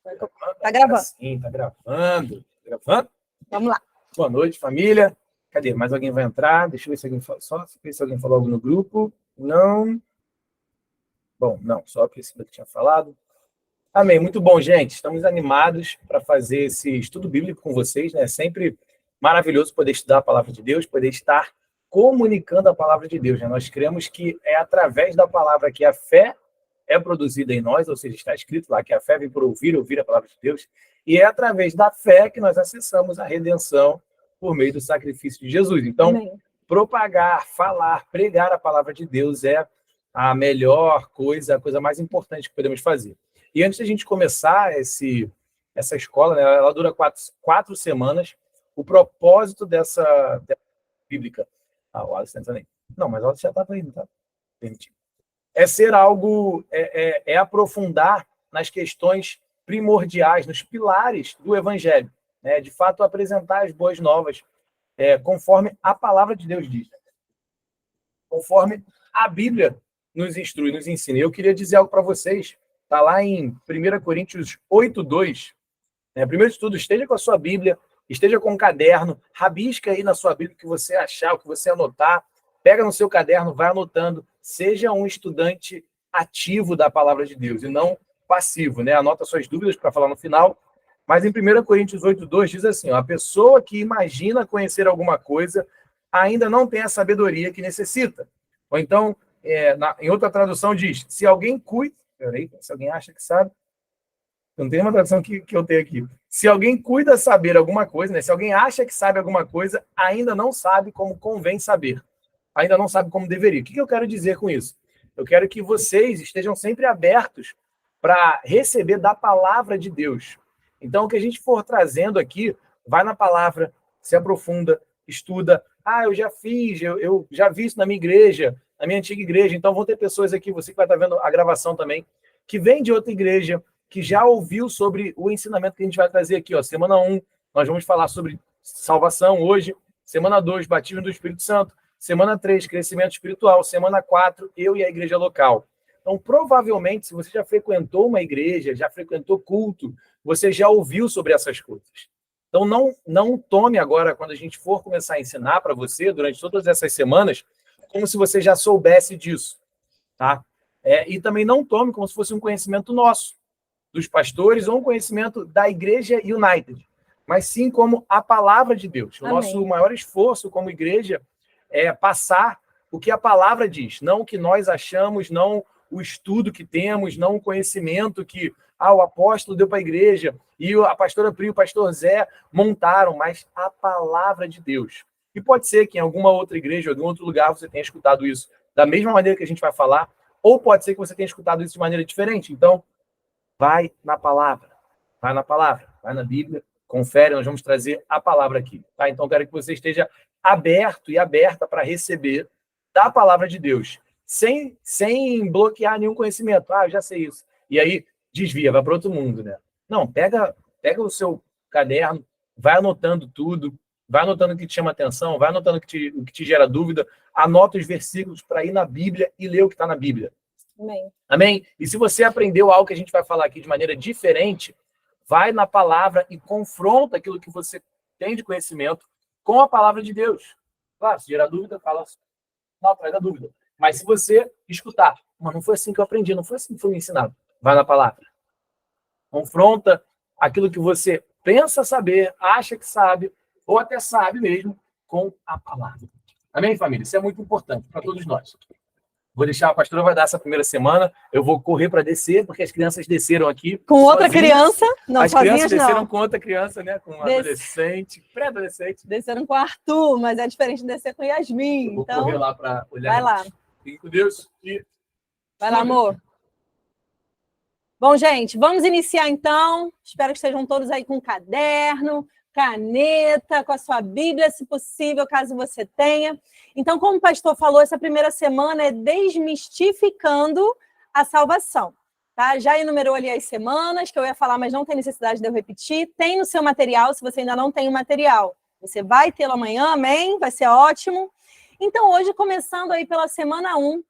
Tá gravando. Sim, tá gravando. Gravando? Vamos lá. Boa noite, família. Cadê? Mais alguém vai entrar? Deixa eu ver se alguém falou. Só ver se alguém falou algo no grupo. Não. Bom, não. Só a Priscila que tinha falado. Amém. Muito bom, gente. Estamos animados para fazer esse estudo bíblico com vocês, né? É sempre maravilhoso poder estudar a palavra de Deus, poder estar comunicando a palavra de Deus, né? Nós cremos que é através da palavra que a fé é produzida em nós, ou seja, está escrito lá que a fé vem por ouvir, ouvir a palavra de Deus, e é através da fé que nós acessamos a redenção por meio do sacrifício de Jesus. Então, Amém. propagar, falar, pregar a palavra de Deus é a melhor coisa, a coisa mais importante que podemos fazer. E antes da gente começar essa escola, né, ela dura quatro semanas. O propósito dessa bíblica... o Alisson está também. Não, mas o Alisson já estava indo, tá? Permitido. É ser algo, é aprofundar nas questões primordiais, nos pilares do Evangelho. Né? De fato, apresentar as boas novas conforme a palavra de Deus diz. Conforme a Bíblia nos instrui, nos ensina. Eu queria dizer algo para vocês. Está lá em 1 Coríntios 8:2. Primeiro de tudo, esteja com a sua Bíblia, esteja com um caderno, rabisca aí na sua Bíblia o que você achar, o que você anotar, pega no seu caderno, vai anotando, seja um estudante ativo da palavra de Deus e não passivo, né? Anota suas dúvidas para falar no final, mas em 1 Coríntios 8:2 diz assim, ó, a pessoa que imagina conhecer alguma coisa ainda não tem a sabedoria que necessita. Ou então, em outra tradução diz, se alguém cuida... Peraí, se alguém acha que sabe... Não tem uma tradução que eu tenho aqui. Se alguém cuida saber alguma coisa, né? Se alguém acha que sabe alguma coisa, ainda não sabe como convém saber. Ainda não sabe como deveria. O que eu quero dizer com isso? Eu quero que vocês estejam sempre abertos para receber da palavra de Deus. Então, o que a gente for trazendo aqui, vai na palavra, se aprofunda, estuda. Eu já fiz, eu já vi isso na minha igreja, na minha antiga igreja. Então, vão ter pessoas aqui, você que vai estar vendo a gravação também, que vem de outra igreja, que já ouviu sobre o ensinamento que a gente vai trazer aqui. Ó. Semana 1, nós vamos falar sobre salvação hoje. Semana 2, batismo do Espírito Santo. Semana 3, crescimento espiritual. Semana 4, eu e a igreja local. Então, provavelmente, se você já frequentou uma igreja, já frequentou culto, você já ouviu sobre essas coisas. Então, não tome agora, quando a gente for começar a ensinar para você, durante todas essas semanas, como se você já soubesse disso. Tá? E também não tome como se fosse um conhecimento nosso, dos pastores, ou um conhecimento da Igreja United, mas sim como a palavra de Deus. O nosso maior esforço como igreja é passar o que a palavra diz, não o que nós achamos, não o estudo que temos, não o conhecimento que o apóstolo deu para a igreja e a pastora Pri e o pastor Zé montaram, mas a palavra de Deus. E pode ser que em alguma outra igreja, ou em algum outro lugar, você tenha escutado isso da mesma maneira que a gente vai falar, ou pode ser que você tenha escutado isso de maneira diferente. Então, vai na palavra, vai na Bíblia, confere, nós vamos trazer a palavra aqui. Tá? Então, quero que você esteja aberto e aberta para receber da palavra de Deus, sem bloquear nenhum conhecimento. Eu já sei isso. E aí, desvia, vai para outro mundo, né? Não, pega o seu caderno, vai anotando tudo, vai anotando o que te chama atenção, vai anotando o que te gera dúvida, anota os versículos para ir na Bíblia e ler o que está na Bíblia. Amém. Amém? E se você aprendeu algo que a gente vai falar aqui de maneira diferente, vai na palavra e confronta aquilo que você tem de conhecimento com a palavra de Deus. Claro, se gerar dúvida, fala não, atrás da dúvida. Mas se você escutar, mas não foi assim que eu aprendi, não foi assim que foi me ensinado, vai na palavra. Confronta aquilo que você pensa saber, acha que sabe, ou até sabe mesmo, com a palavra. Amém, família? Isso é muito importante para todos nós. Vou deixar, a pastora vai dar essa primeira semana, eu vou correr para descer, porque as crianças desceram aqui. Com outra criança? Não, as crianças desceram não. com outra criança, né? Com um adolescente, pré-adolescente. Desceram com o Arthur, mas é diferente de descer com Yasmin. Eu vou correr lá para olhar. Vai lá. Fique com Deus. Vai lá, amor. Bom, gente, vamos iniciar então. Espero que estejam todos aí com caderno, caneta, com a sua Bíblia, se possível, caso você tenha. Então, como o pastor falou, essa primeira semana é desmistificando a salvação. Tá? Já enumerou ali as semanas que eu ia falar, mas não tem necessidade de eu repetir. Tem no seu material, se você ainda não tem o material. Você vai tê-lo amanhã, amém? Vai ser ótimo. Então, hoje, começando aí pela semana 1,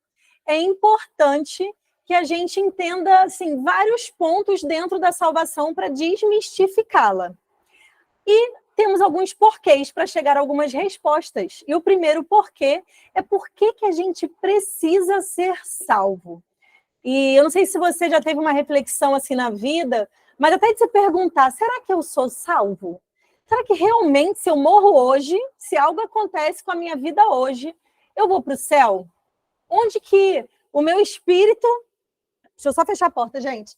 é importante que a gente entenda assim, vários pontos dentro da salvação para desmistificá-la. E temos alguns porquês para chegar a algumas respostas. E o primeiro porquê é por que a gente precisa ser salvo. E eu não sei se você já teve uma reflexão assim na vida, mas até de se perguntar, será que eu sou salvo? Será que realmente, se eu morro hoje, se algo acontece com a minha vida hoje, eu vou para o céu? Onde que o meu espírito... Deixa eu só fechar a porta, gente.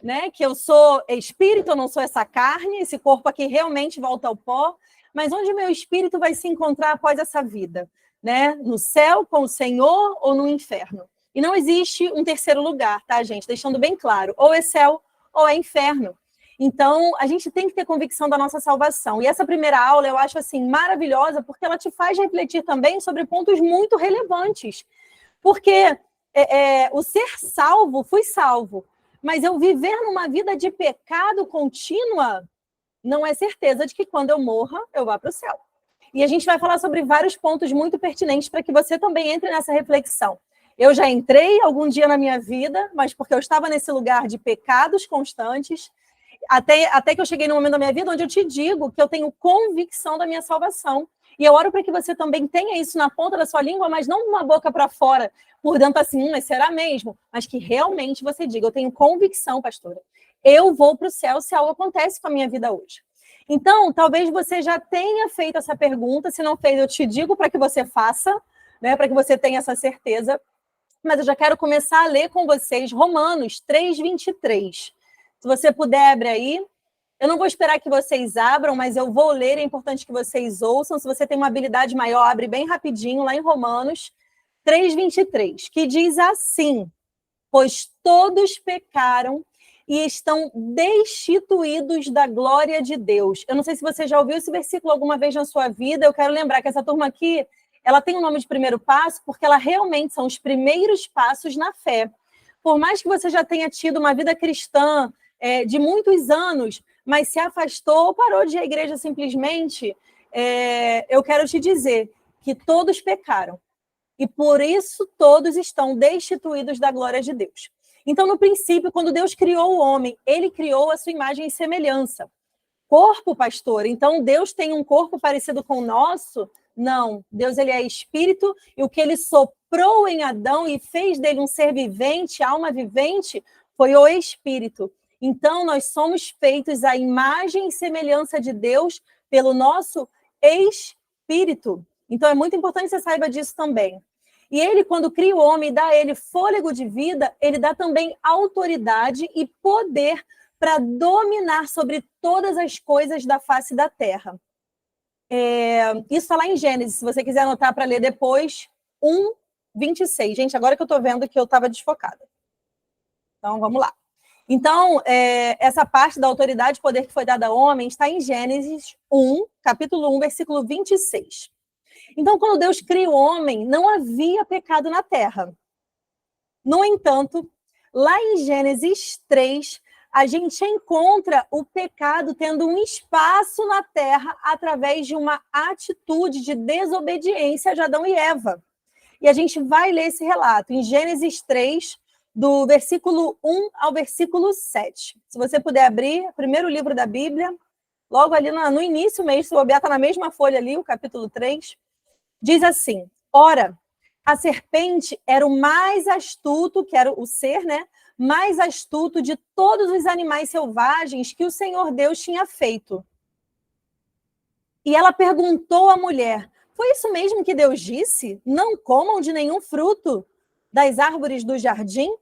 Né? Que eu sou espírito, eu não sou essa carne, esse corpo aqui realmente volta ao pó, mas onde o meu espírito vai se encontrar após essa vida? Né? No céu, com o Senhor ou no inferno? E não existe um terceiro lugar, tá, gente? Deixando bem claro, ou é céu ou é inferno. Então, a gente tem que ter convicção da nossa salvação. E essa primeira aula eu acho assim maravilhosa, porque ela te faz refletir também sobre pontos muito relevantes. Porque o ser salvo, fui salvo, mas eu viver numa vida de pecado contínua não é certeza de que quando eu morra, eu vá para o céu. E a gente vai falar sobre vários pontos muito pertinentes para que você também entre nessa reflexão. Eu já entrei algum dia na minha vida, mas porque eu estava nesse lugar de pecados constantes, até que eu cheguei num momento da minha vida onde eu te digo que eu tenho convicção da minha salvação. E eu oro para que você também tenha isso na ponta da sua língua, mas não de uma boca para fora, por dentro assim, mas será mesmo? Mas que realmente você diga, eu tenho convicção, pastora. Eu vou para o céu se algo acontece com a minha vida hoje. Então, talvez você já tenha feito essa pergunta. Se não fez, eu te digo para que você faça, né, para que você tenha essa certeza. Mas eu já quero começar a ler com vocês Romanos 3:23. Se você puder, abre aí. Eu não vou esperar que vocês abram, mas eu vou ler, é importante que vocês ouçam. Se você tem uma habilidade maior, abre bem rapidinho, lá em Romanos 3:23, que diz assim: pois todos pecaram e estão destituídos da glória de Deus. Eu não sei se você já ouviu esse versículo alguma vez na sua vida, eu quero lembrar que essa turma aqui, ela tem o nome de primeiro passo, porque ela realmente são os primeiros passos na fé. Por mais que você já tenha tido uma vida cristã de muitos anos, mas se afastou, parou de ir à igreja simplesmente, eu quero te dizer que todos pecaram. E por isso todos estão destituídos da glória de Deus. Então, no princípio, quando Deus criou o homem, ele criou a sua imagem e semelhança. Corpo, pastor, então Deus tem um corpo parecido com o nosso? Não, Deus ele é espírito, e o que ele soprou em Adão e fez dele um ser vivente, alma vivente, foi o espírito. Então, nós somos feitos à imagem e semelhança de Deus pelo nosso espírito. Então, é muito importante que você saiba disso também. E ele, quando cria o homem e dá a ele fôlego de vida, ele dá também autoridade e poder para dominar sobre todas as coisas da face da terra. Isso está lá em Gênesis, se você quiser anotar para ler depois, 1:26. Gente, agora que eu estou vendo que eu estava desfocada. Então, vamos lá. Então, essa parte da autoridade e poder que foi dada ao homem está em Gênesis 1, capítulo 1, versículo 26. Então, quando Deus cria o homem, não havia pecado na terra. No entanto, lá em Gênesis 3, a gente encontra o pecado tendo um espaço na terra através de uma atitude de desobediência de Adão e Eva. E a gente vai ler esse relato em Gênesis 3, do versículo 1 ao versículo 7. Se você puder abrir, primeiro livro da Bíblia, logo ali no início mesmo, se o bobear está na mesma folha ali, o capítulo 3, diz assim: ora, a serpente era o mais astuto, que era o ser, né? Mais astuto de todos os animais selvagens que o Senhor Deus tinha feito. E ela perguntou à mulher: foi isso mesmo que Deus disse? Não comam de nenhum fruto das árvores do jardim?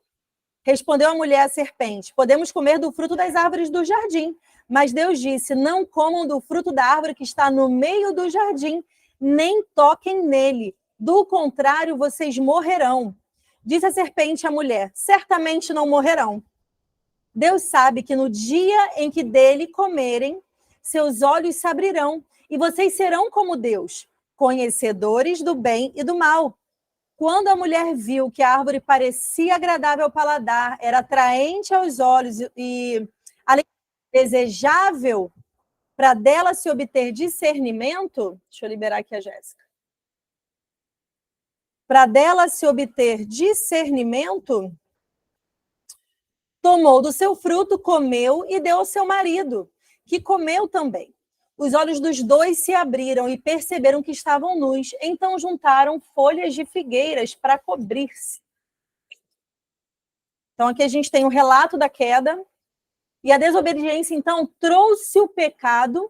Respondeu a mulher à serpente: podemos comer do fruto das árvores do jardim. Mas Deus disse: não comam do fruto da árvore que está no meio do jardim, nem toquem nele. Do contrário, vocês morrerão. Disse a serpente à mulher: certamente não morrerão. Deus sabe que no dia em que dele comerem, seus olhos se abrirão, e vocês serão como Deus, conhecedores do bem e do mal. Quando a mulher viu que a árvore parecia agradável ao paladar, era atraente aos olhos e desejável para dela se obter discernimento... Deixa eu liberar aqui a Jéssica. para dela se obter discernimento, tomou do seu fruto, comeu e deu ao seu marido, que comeu também. Os olhos dos dois se abriram e perceberam que estavam nus. Então juntaram folhas de figueiras para cobrir-se. Então aqui a gente tem o relato da queda. E a desobediência, então, trouxe o pecado.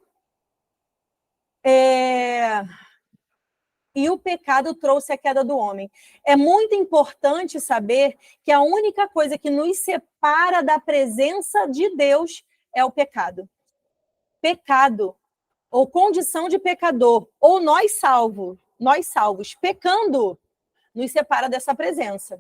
E o pecado trouxe a queda do homem. É muito importante saber que a única coisa que nos separa da presença de Deus é o pecado. Pecado, ou condição de pecador, ou nós salvos, pecando, nos separa dessa presença.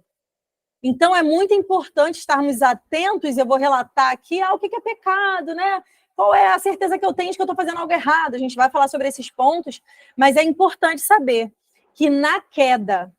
Então, é muito importante estarmos atentos, eu vou relatar aqui, o que é pecado, né? Qual é a certeza que eu tenho de que eu estou fazendo algo errado? A gente vai falar sobre esses pontos, mas é importante saber que na queda,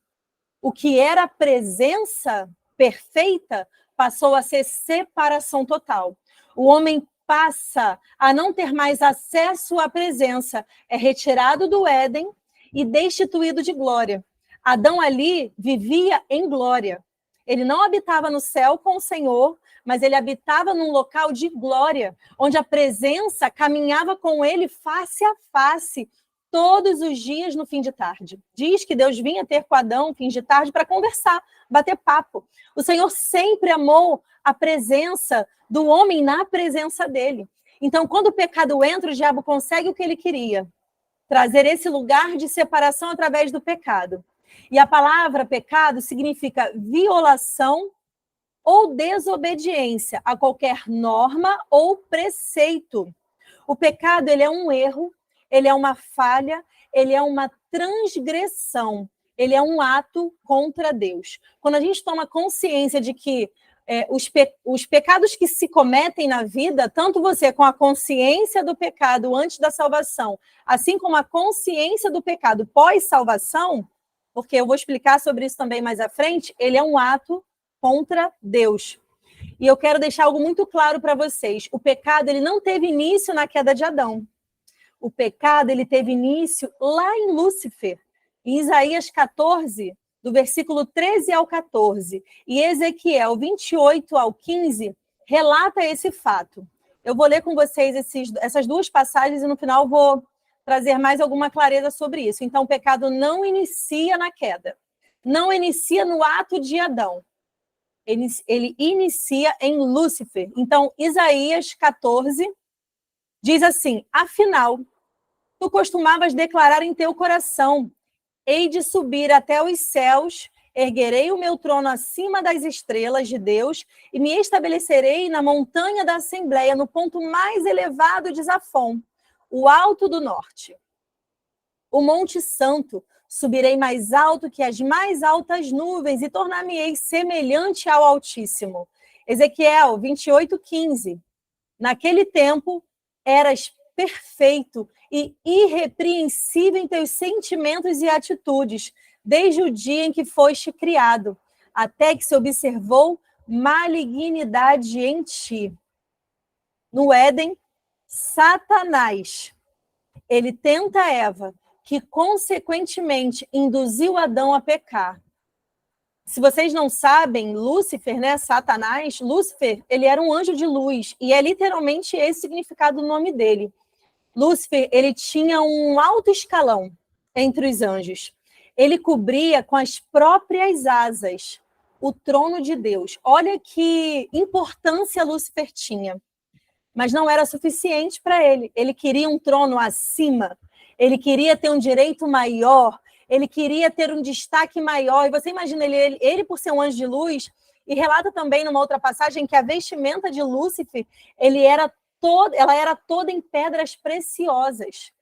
o que era presença perfeita passou a ser separação total. O homem passa a não ter mais acesso à presença, é retirado do Éden e destituído de glória. Adão ali vivia em glória. Ele não habitava no céu com o Senhor, mas ele habitava num local de glória, onde a presença caminhava com ele face a face, todos os dias no fim de tarde. Diz que Deus vinha ter com Adão no fim de tarde para conversar, bater papo. O Senhor sempre amou a presença do homem na presença dele. Então, quando o pecado entra, o diabo consegue o que ele queria, trazer esse lugar de separação através do pecado. E a palavra pecado significa violação ou desobediência a qualquer norma ou preceito. O pecado, ele é um erro, ele é uma falha, ele é uma transgressão, ele é um ato contra Deus. Quando a gente toma consciência de que os pecados que se cometem na vida, tanto você com a consciência do pecado antes da salvação, assim como a consciência do pecado pós-salvação, porque eu vou explicar sobre isso também mais à frente, ele é um ato contra Deus. E eu quero deixar algo muito claro para vocês. O pecado, ele não teve início na queda de Adão. O pecado, ele teve início lá em Lúcifer, em Isaías 14, do versículo 13 ao 14. E Ezequiel 28 ao 15 relata esse fato. Eu vou ler com vocês essas duas passagens e no final vou trazer mais alguma clareza sobre isso. Então, o pecado não inicia na queda. Não inicia no ato de Adão. Ele inicia em Lúcifer. Então, Isaías 14 diz assim: afinal, tu costumavas declarar em teu coração: hei de subir até os céus, erguerei o meu trono acima das estrelas de Deus e me estabelecerei na montanha da Assembleia, no ponto mais elevado de Zafon, o alto do norte. O Monte Santo, subirei mais alto que as mais altas nuvens e tornar-me-ei semelhante ao Altíssimo. Ezequiel 28:15. Naquele tempo, eras perfeito e irrepreensível em teus sentimentos e atitudes, desde o dia em que foste criado, até que se observou malignidade em ti. No Éden, Satanás, ele tenta Eva, que consequentemente induziu Adão a pecar. Se vocês não sabem, Lúcifer, né, Satanás, Lúcifer, ele era um anjo de luz, e é literalmente esse o significado do nome dele. Lúcifer, ele tinha um alto escalão entre os anjos. Ele cobria com as próprias asas o trono de Deus. Olha que importância Lúcifer tinha. Mas não era suficiente para ele. Ele queria um trono acima. Ele queria ter um direito maior. Ele queria ter um destaque maior. E você imagina ele por ser um anjo de luz, e relata também numa outra passagem que a vestimenta de Lúcifer, ela era toda em pedras preciosas.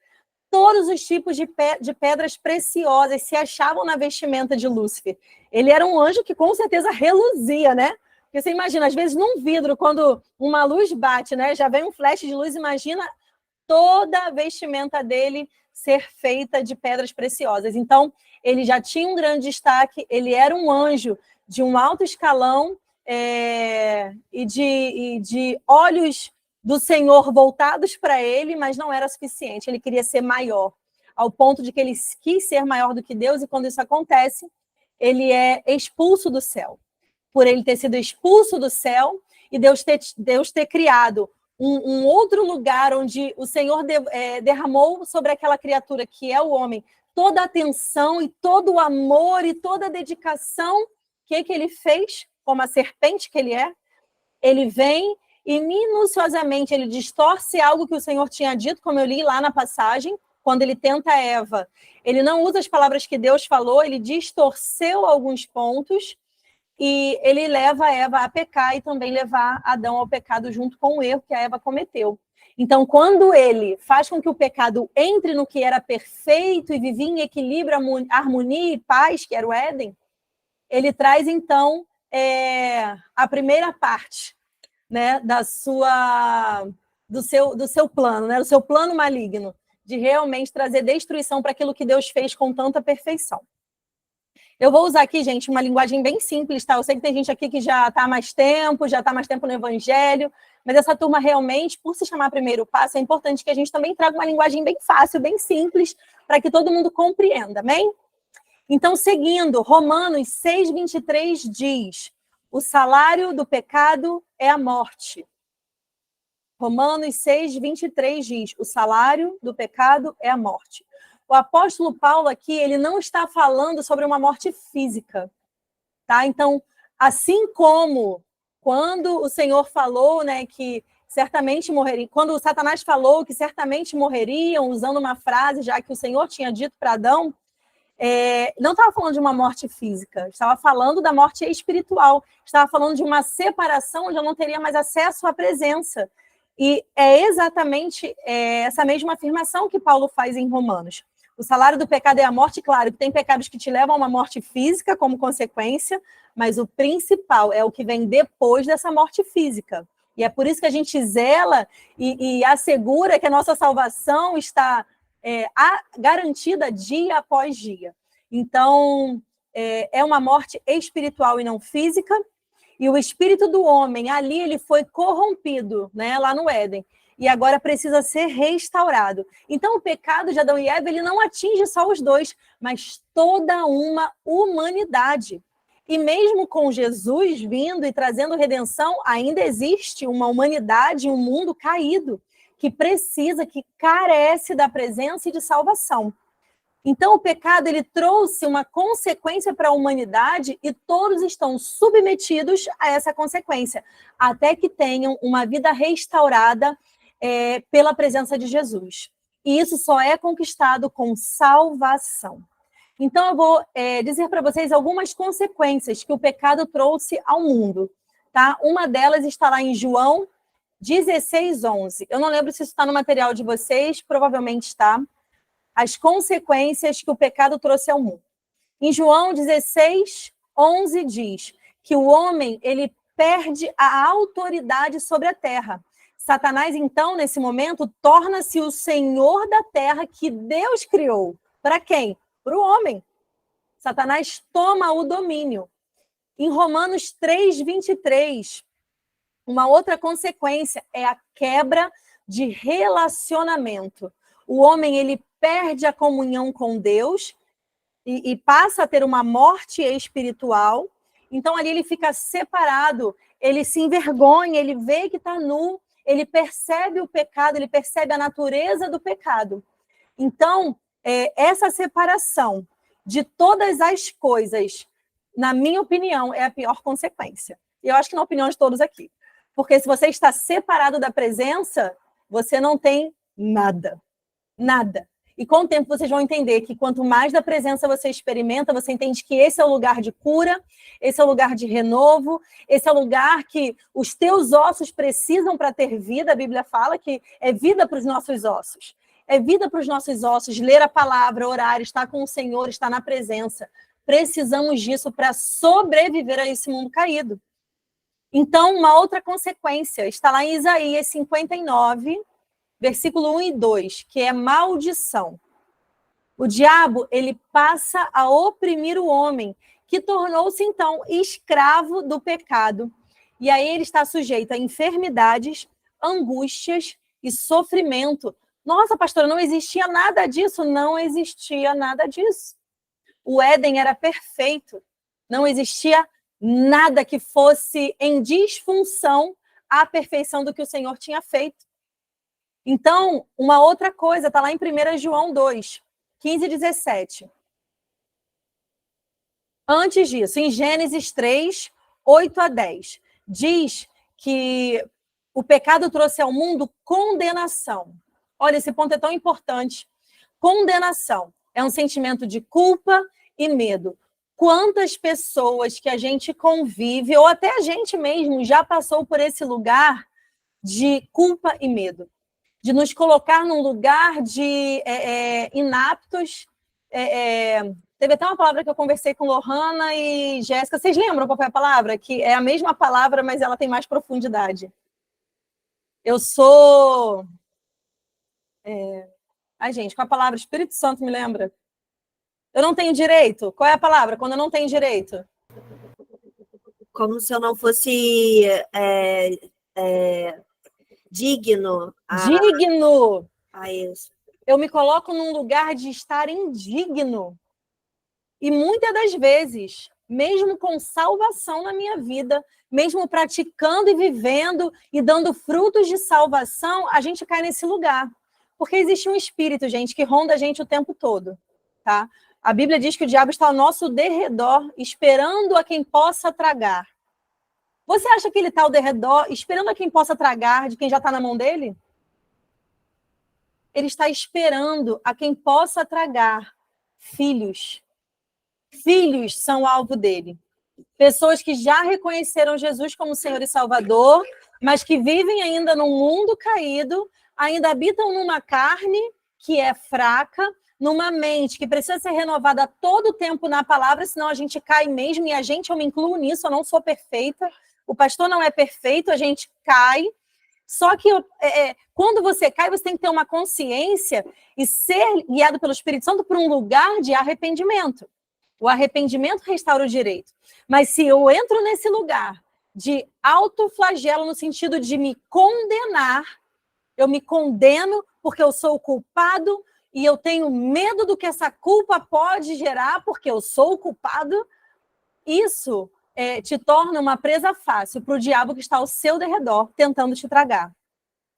Todos os tipos de pedras preciosas se achavam na vestimenta de Lúcifer. Ele era um anjo que com certeza reluzia, né? Porque você imagina, às vezes num vidro, quando uma luz bate, né, já vem um flash de luz, imagina toda a vestimenta dele ser feita de pedras preciosas. Então, ele já tinha um grande destaque, ele era um anjo de um alto escalão e de olhos do Senhor voltados para ele, mas não era suficiente, ele queria ser maior, ao ponto de que ele quis ser maior do que Deus, e quando isso acontece, ele é expulso do céu. Por ele ter sido expulso do céu e Deus ter criado um outro lugar onde o Senhor derramou sobre aquela criatura que é o homem toda a atenção e todo o amor e toda a dedicação, o que ele fez, como a serpente que ele é? Ele vem e minuciosamente ele distorce algo que o Senhor tinha dito, como eu li lá na passagem, quando ele tenta Eva. Ele não usa as palavras que Deus falou, ele distorceu alguns pontos e ele leva Eva a pecar e também levar Adão ao pecado junto com o erro que a Eva cometeu. Então, quando ele faz com que o pecado entre no que era perfeito e vivia em equilíbrio, harmonia e paz, que era o Éden, ele traz, então, a primeira parte, né, do seu plano, né, do seu plano maligno, de realmente trazer destruição para aquilo que Deus fez com tanta perfeição. Eu vou usar aqui, gente, uma linguagem bem simples, tá? Eu sei que tem gente aqui que já está há mais tempo no Evangelho, mas essa turma realmente, por se chamar Primeiro Passo, é importante que a gente também traga uma linguagem bem fácil, bem simples, para que todo mundo compreenda, amém? Então, seguindo, Romanos 6:23 diz: o salário do pecado é a morte. Romanos 6:23 diz: o salário do pecado é a morte. O apóstolo Paulo aqui, ele não está falando sobre uma morte física, tá? Então, assim como quando o Senhor falou, né, que certamente morreria, quando o Satanás falou que certamente morreriam, usando uma frase já que o Senhor tinha dito para Adão, não estava falando de uma morte física, estava falando da morte espiritual, estava falando de uma separação onde eu não teria mais acesso à presença. E é exatamente essa mesma afirmação que Paulo faz em Romanos. O salário do pecado é a morte, claro, que tem pecados que te levam a uma morte física como consequência, mas o principal é o que vem depois dessa morte física. E é por isso que a gente zela e assegura que a nossa salvação está garantida dia após dia. Então, é uma morte espiritual e não física, e o espírito do homem, ali ele foi corrompido, né, lá no Éden, e agora precisa ser restaurado. Então, o pecado de Adão e Eva, ele não atinge só os dois, mas toda uma humanidade. E mesmo com Jesus vindo e trazendo redenção, ainda existe uma humanidade, um mundo caído, que precisa, que carece da presença e de salvação. Então, o pecado ele trouxe uma consequência para a humanidade e todos estão submetidos a essa consequência, até que tenham uma vida restaurada pela presença de Jesus. E isso só é conquistado com salvação. Então, eu vou dizer para vocês algumas consequências que o pecado trouxe ao mundo. Tá? Uma delas está lá em João 16:11. Eu não lembro se isso está no material de vocês, provavelmente está. As consequências que o pecado trouxe ao mundo. Em João 16:11 diz que o homem ele perde a autoridade sobre a terra. Satanás, então, nesse momento, torna-se o senhor da terra que Deus criou. Para quem? Para o homem. Satanás toma o domínio. Em Romanos 3:23, uma outra consequência é a quebra de relacionamento. O homem ele perde a comunhão com Deus e passa a ter uma morte espiritual. Então, ali ele fica separado, ele se envergonha, ele vê que está nu, ele percebe o pecado, ele percebe a natureza do pecado. Então, essa separação de todas as coisas, na minha opinião, é a pior consequência. E eu acho que na opinião de todos aqui. Porque se você está separado da presença, você não tem nada. Nada. E com o tempo vocês vão entender que quanto mais da presença você experimenta, você entende que esse é o lugar de cura, esse é o lugar de renovo, esse é o lugar que os teus ossos precisam para ter vida. A Bíblia fala que é vida para os nossos ossos. É vida para os nossos ossos, ler a palavra, orar, estar com o Senhor, estar na presença. Precisamos disso para sobreviver a esse mundo caído. Então, uma outra consequência está lá em Isaías 59, versículo 1 e 2, que é maldição. O diabo, ele passa a oprimir o homem, que tornou-se, então, escravo do pecado. E aí ele está sujeito a enfermidades, angústias e sofrimento. Nossa, pastora, não existia nada disso? Não existia nada disso. O Éden era perfeito. Não existia nada que fosse em disfunção à perfeição do que o Senhor tinha feito. Então, uma outra coisa, está lá em 1 João 2, 15 e 17. Antes disso, em Gênesis 3, 8 a 10, diz que o pecado trouxe ao mundo condenação. Olha, esse ponto é tão importante. Condenação é um sentimento de culpa e medo. Quantas pessoas que a gente convive, ou até a gente mesmo, já passou por esse lugar de culpa e medo, de nos colocar num lugar de inaptos. Teve até uma palavra que eu conversei com Lohana e Jéssica. Vocês lembram qual foi a palavra? Que é a mesma palavra, mas ela tem mais profundidade. Eu sou... Ai, gente, qual a palavra? Espírito Santo me lembra. Eu não tenho direito. Qual é a palavra? Quando eu não tenho direito? Como se eu não fosse digno. Digno. Isso. Eu me coloco num lugar de estar indigno. E muitas das vezes, mesmo com salvação na minha vida, mesmo praticando e vivendo e dando frutos de salvação, a gente cai nesse lugar. Porque existe um espírito, gente, que ronda a gente o tempo todo, tá? A Bíblia diz que o diabo está ao nosso derredor, esperando a quem possa tragar. Você acha que ele está ao derredor, esperando a quem possa tragar de quem já está na mão dele? Ele está esperando a quem possa tragar filhos. Filhos são o alvo dele. Pessoas que já reconheceram Jesus como Senhor e Salvador, mas que vivem ainda num mundo caído, ainda habitam numa carne que é fraca, numa mente que precisa ser renovada todo o tempo na palavra, senão a gente cai mesmo, e eu me incluo nisso, eu não sou perfeita, o pastor não é perfeito, a gente cai. Só que quando você cai, você tem que ter uma consciência e ser guiado pelo Espírito Santo para um lugar de arrependimento. O arrependimento restaura o direito. Mas se eu entro nesse lugar de autoflagelo, no sentido de me condenar, eu me condeno porque eu sou o culpado e eu tenho medo do que essa culpa pode gerar porque eu sou o culpado, isso te torna uma presa fácil para o diabo que está ao seu derredor tentando te tragar.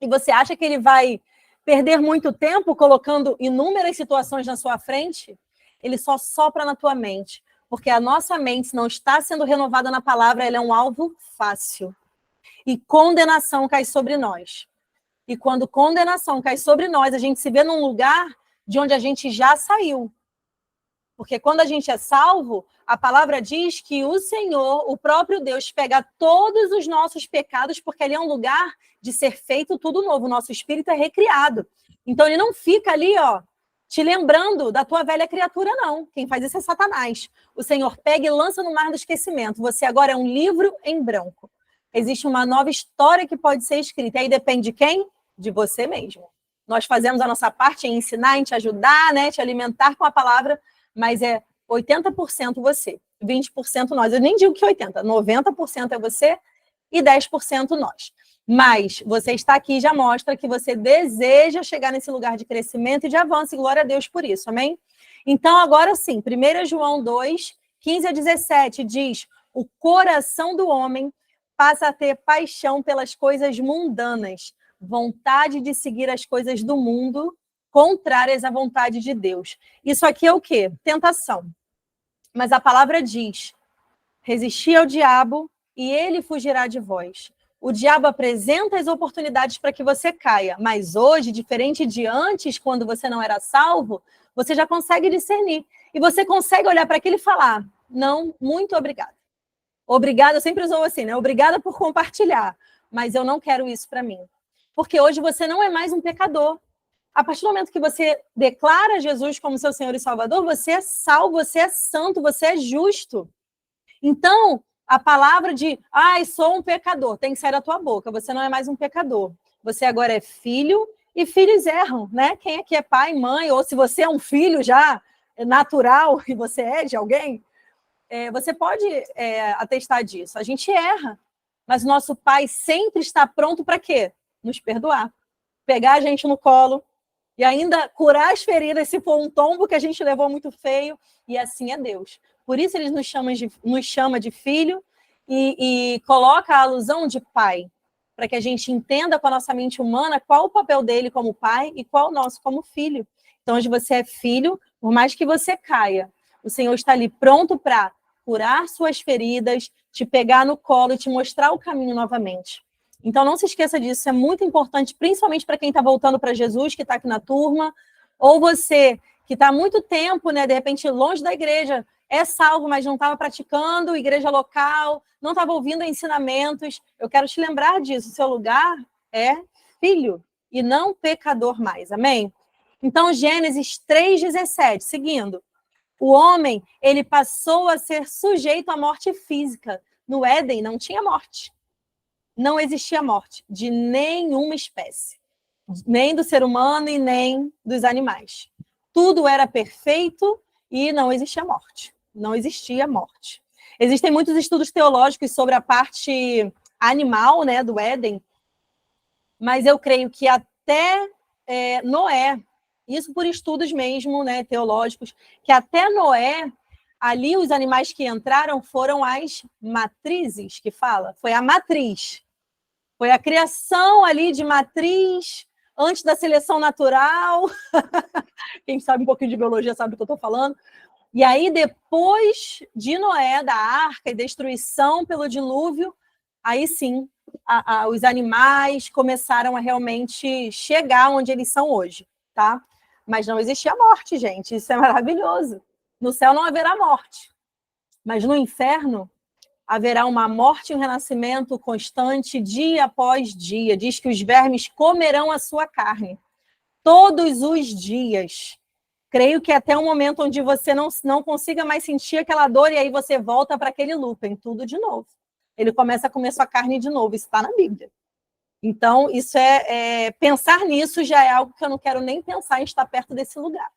E você acha que ele vai perder muito tempo colocando inúmeras situações na sua frente? Ele só sopra na tua mente, porque a nossa mente, se não está sendo renovada na palavra, ela é um alvo fácil. E condenação cai sobre nós. E quando condenação cai sobre nós, a gente se vê num lugar de onde a gente já saiu. Porque quando a gente é salvo, a palavra diz que o Senhor, o próprio Deus, pega todos os nossos pecados, porque ali é um lugar de ser feito tudo novo. O nosso espírito é recriado. Então ele não fica ali, te lembrando da tua velha criatura, não. Quem faz isso é Satanás. O Senhor pega e lança no mar do esquecimento. Você agora é um livro em branco. Existe uma nova história que pode ser escrita. E aí depende de quem? De você mesmo. Nós fazemos a nossa parte em ensinar, em te ajudar, né? Te alimentar com a palavra, mas é 80% você, 20% nós. Eu nem digo que 80%, 90% é você e 10% nós. Mas você está aqui já mostra que você deseja chegar nesse lugar de crescimento e de avanço, e glória a Deus por isso, amém? Então, agora sim, 1 João 2, 15 a 17, diz: o coração do homem passa a ter paixão pelas coisas mundanas, vontade de seguir as coisas do mundo, contrárias à vontade de Deus. Isso aqui é o quê? Tentação. Mas a palavra diz: resistir ao diabo e ele fugirá de vós. O diabo apresenta as oportunidades para que você caia, mas hoje, diferente de antes, quando você não era salvo, você já consegue discernir. E você consegue olhar para aquilo e falar: não, muito obrigada. Obrigada, eu sempre usou assim, né? Obrigada por compartilhar, mas eu não quero isso para mim. Porque hoje você não é mais um pecador. A partir do momento que você declara Jesus como seu Senhor e Salvador, você é salvo, você é santo, você é justo. Então, a palavra de, sou um pecador, tem que sair da tua boca. Você não é mais um pecador. Você agora é filho, e filhos erram, né? Quem aqui é pai, mãe, ou se você é um filho já natural, e você é de alguém, você pode atestar disso. A gente erra, mas nosso pai sempre está pronto para quê? Nos perdoar. Pegar a gente no colo, e ainda curar as feridas se for um tombo que a gente levou muito feio, e assim é Deus. Por isso ele nos chama de filho e coloca a alusão de pai, para que a gente entenda com a nossa mente humana qual o papel dele como pai e qual o nosso como filho. Então, hoje você é filho, por mais que você caia, o Senhor está ali pronto para curar suas feridas, te pegar no colo e te mostrar o caminho novamente. Então, não se esqueça disso, é muito importante, principalmente para quem está voltando para Jesus, que está aqui na turma, ou você que está há muito tempo, né, de repente, longe da igreja, é salvo, mas não estava praticando, igreja local, não estava ouvindo ensinamentos. Eu quero te lembrar disso, seu lugar é filho e não pecador mais, amém? Então, Gênesis 3,17, seguindo. O homem, ele passou a ser sujeito à morte física. No Éden não tinha morte. Não existia morte de nenhuma espécie. Nem do ser humano e nem dos animais. Tudo era perfeito e não existia morte. Não existia morte. Existem muitos estudos teológicos sobre a parte animal, né, do Éden, mas eu creio que até Noé, isso por estudos mesmo, né, teológicos, que até Noé, ali os animais que entraram foram as matrizes, que fala, foi a matriz. Foi a criação ali de matriz, antes da seleção natural. Quem sabe um pouquinho de biologia sabe do que eu estou falando. E aí, depois de Noé, da arca e destruição pelo dilúvio, aí sim, os animais começaram a realmente chegar onde eles são hoje, tá? Mas não existia morte, gente. Isso é maravilhoso. No céu não haverá morte. Mas no inferno haverá uma morte e um renascimento constante dia após dia. Diz que os vermes comerão a sua carne todos os dias. Creio que até um momento onde você não consiga mais sentir aquela dor e aí você volta para aquele looping, tudo de novo. Ele começa a comer sua carne de novo, isso está na Bíblia. Então, isso pensar nisso já é algo que eu não quero nem pensar em estar perto desse lugar.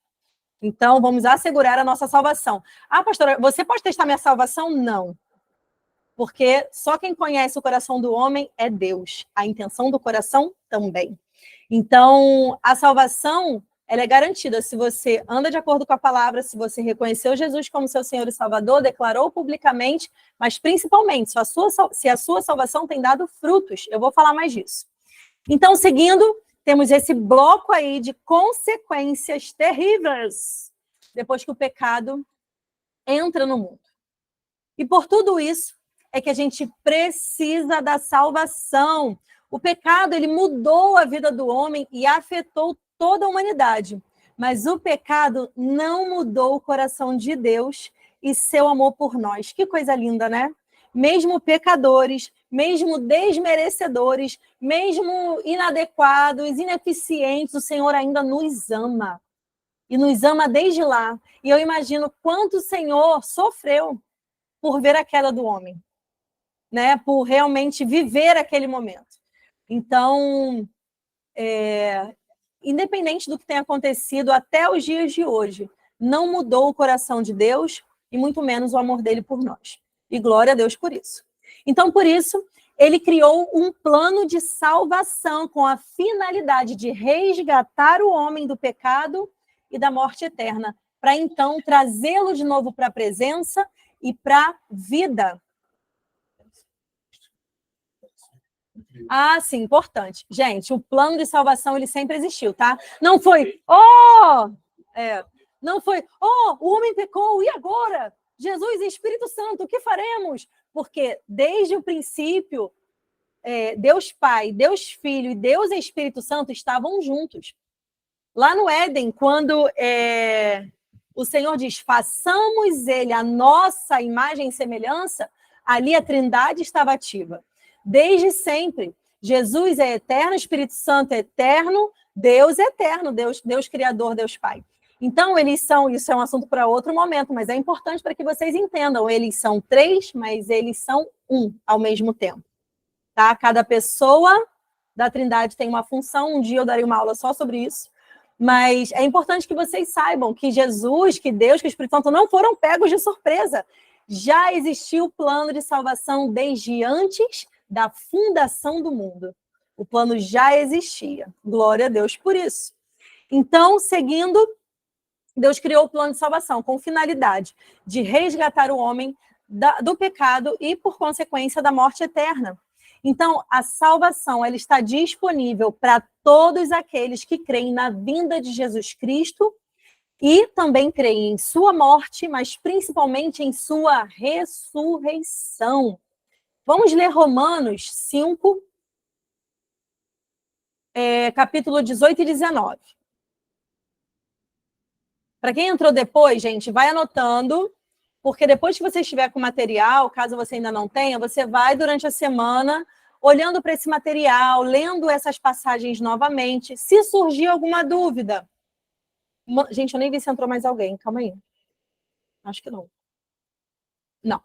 Então, vamos assegurar a nossa salvação. Ah, pastora, você pode testar minha salvação? Não. Porque só quem conhece o coração do homem é Deus. A intenção do coração também. Então, a salvação, ela é garantida se você anda de acordo com a palavra, se você reconheceu Jesus como seu Senhor e Salvador, declarou publicamente, mas principalmente se a sua salvação tem dado frutos. Eu vou falar mais disso. Então, seguindo, temos esse bloco aí de consequências terríveis depois que o pecado entra no mundo. E por tudo isso é que a gente precisa da salvação. O pecado, ele mudou a vida do homem e afetou toda a humanidade. Mas o pecado não mudou o coração de Deus e seu amor por nós. Que coisa linda, né? Mesmo pecadores, mesmo desmerecedores, mesmo inadequados, ineficientes, o Senhor ainda nos ama. E nos ama desde lá. E eu imagino quanto o Senhor sofreu por ver a queda do homem, né? Por realmente viver aquele momento. Então, independente do que tenha acontecido até os dias de hoje, não mudou o coração de Deus e muito menos o amor dele por nós. E glória a Deus por isso. Então, por isso, ele criou um plano de salvação com a finalidade de resgatar o homem do pecado e da morte eterna, para então trazê-lo de novo para a presença e para a vida. Ah, sim, importante. Gente, o plano de salvação, ele sempre existiu, tá? Não foi, não foi, o homem pecou, e agora? Jesus e Espírito Santo, o que faremos? Porque desde o princípio, Deus Pai, Deus Filho e Deus Espírito Santo estavam juntos. Lá no Éden, quando o Senhor diz, façamos ele a nossa imagem e semelhança, ali a Trindade estava ativa. Desde sempre. Jesus é eterno, o Espírito Santo é eterno, Deus é eterno, Deus Criador, Deus Pai. Então, eles são, isso é um assunto para outro momento, mas é importante para que vocês entendam, eles são três, mas eles são um ao mesmo tempo. Tá? Cada pessoa da Trindade tem uma função, um dia eu darei uma aula só sobre isso, mas é importante que vocês saibam que Jesus, que Deus, que o Espírito Santo não foram pegos de surpresa. Já existiu o plano de salvação desde antes da fundação do mundo. O plano já existia. Glória a Deus por isso. Então, seguindo, Deus criou o plano de salvação com finalidade de resgatar o homem do pecado e, por consequência, da morte eterna. Então, a salvação ela está disponível para todos aqueles que creem na vinda de Jesus Cristo e também creem em sua morte, mas principalmente em sua ressurreição. Vamos ler Romanos 5, capítulo 18 e 19. Para quem entrou depois, gente, vai anotando, porque depois que você estiver com o material, caso você ainda não tenha, você vai durante a semana olhando para esse material, lendo essas passagens novamente. Se surgir alguma dúvida... Gente, eu nem vi se entrou mais alguém. Calma aí. Acho que não. Não.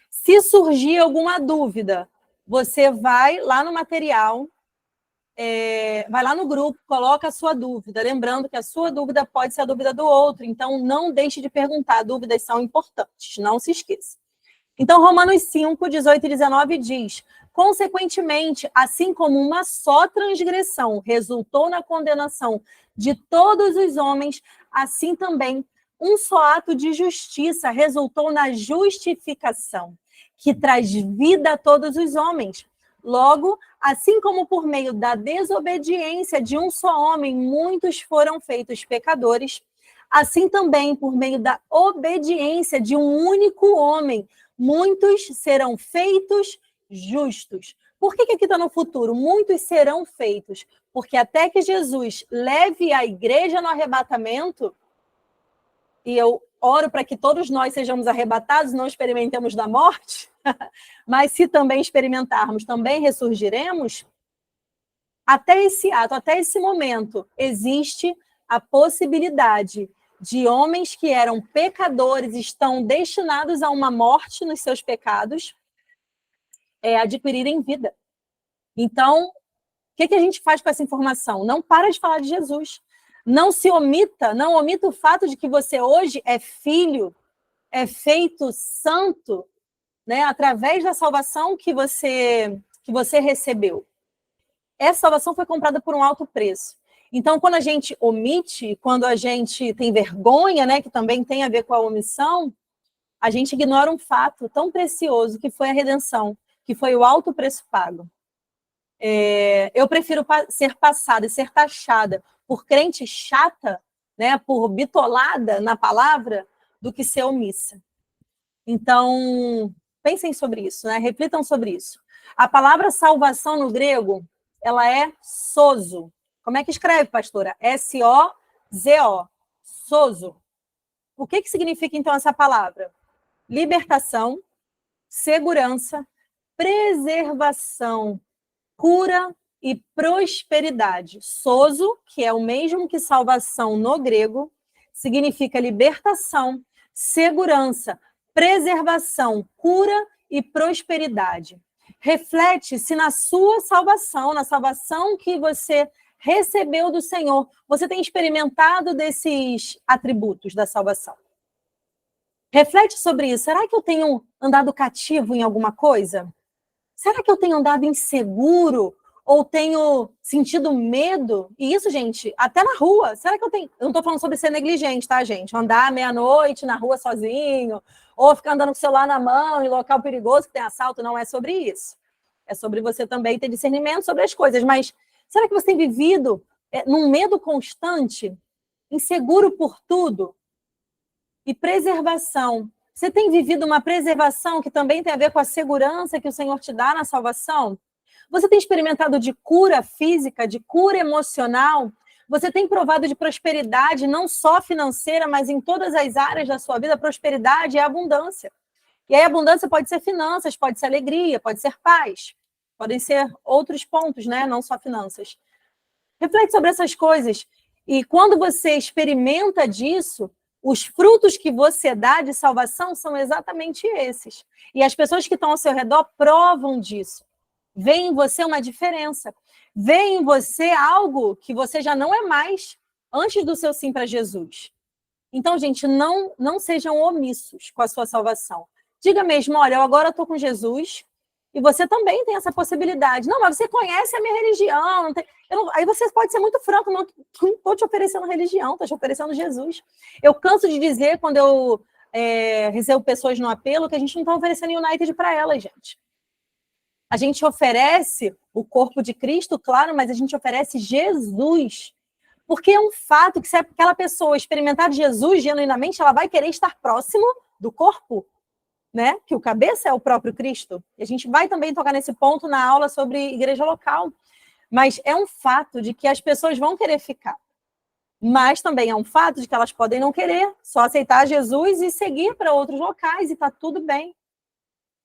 Se surgir alguma dúvida, você vai lá no material, vai lá no grupo, coloca a sua dúvida. Lembrando que a sua dúvida pode ser a dúvida do outro. Então, não deixe de perguntar. Dúvidas são importantes. Não se esqueça. Então, Romanos 5, 18 e 19 diz: consequentemente, assim como uma só transgressão resultou na condenação de todos os homens, assim também um só ato de justiça resultou na justificação, que traz vida a todos os homens. Logo, assim como por meio da desobediência de um só homem muitos foram feitos pecadores, assim também por meio da obediência de um único homem muitos serão feitos justos. Por que aqui está no futuro? Muitos serão feitos. Porque até que Jesus leve a igreja no arrebatamento, e eu oro para que todos nós sejamos arrebatados, não experimentemos da morte, mas se também experimentarmos, também ressurgiremos. Até esse ato, até esse momento, existe a possibilidade de homens que eram pecadores, estão destinados a uma morte nos seus pecados, adquirirem vida. Então, o que a gente faz com essa informação? Não para de falar de Jesus. Não omita o fato de que você hoje é filho, é feito santo, né, através da salvação que você recebeu. Essa salvação foi comprada por um alto preço. Então, quando a gente omite, quando a gente tem vergonha, né, que também tem a ver com a omissão, a gente ignora um fato tão precioso que foi a redenção, que foi o alto preço pago. Eu prefiro ser passada e ser taxada por crente chata, né, por bitolada na palavra, do que ser omissa. Então, pensem sobre isso, né? Reflitam sobre isso. A palavra salvação no grego, ela é sozo. Como é que escreve, pastora? S-O-Z-O. Sozo. O que significa, então, essa palavra? Libertação, segurança, preservação, cura e prosperidade. Sozo, que é o mesmo que salvação no grego, significa libertação, segurança, preservação, cura e prosperidade. Reflete-se na sua salvação, na salvação que você recebeu do Senhor. Você tem experimentado desses atributos da salvação. Reflete sobre isso. Será que eu tenho andado cativo em alguma coisa? Será que eu tenho andado inseguro? Ou tenho sentido medo? E isso, gente, até na rua. Será que eu tenho... Eu não estou falando sobre ser negligente, tá, gente? Andar meia-noite na rua sozinho, ou ficar andando com o celular na mão em local perigoso que tem assalto. Não é sobre isso. É sobre você também ter discernimento sobre as coisas. Mas será que você tem vivido num medo constante, inseguro por tudo? E preservação. Você tem vivido uma preservação que também tem a ver com a segurança que o Senhor te dá na salvação? Você tem experimentado de cura física, de cura emocional? Você tem provado de prosperidade, não só financeira, mas em todas as áreas da sua vida? Prosperidade é abundância. E aí abundância pode ser finanças, pode ser alegria, pode ser paz. Podem ser outros pontos, né? Não só finanças. Reflete sobre essas coisas. E quando você experimenta disso, os frutos que você dá de salvação são exatamente esses. E as pessoas que estão ao seu redor provam disso. Vêem em você uma diferença. Vêem em você algo que você já não é mais antes do seu sim para Jesus. Então, gente, não sejam omissos com a sua salvação. Diga mesmo, olha, eu agora estou com Jesus E você também tem essa possibilidade. Não, mas você conhece a minha religião. Não tem... Aí você pode ser muito franco, não estou te oferecendo religião, estou te oferecendo Jesus. Eu canso de dizer, quando eu recebo pessoas no apelo, que a gente não está oferecendo United para elas, gente. A gente oferece o corpo de Cristo, claro, mas a gente oferece Jesus. Porque é um fato que se aquela pessoa experimentar Jesus genuinamente, ela vai querer estar próximo do corpo, né? Que o cabeça é o próprio Cristo. E a gente vai também tocar nesse ponto na aula sobre igreja local. Mas é um fato de que as pessoas vão querer ficar. Mas também é um fato de que elas podem não querer, só aceitar Jesus e seguir para outros locais, e está tudo bem.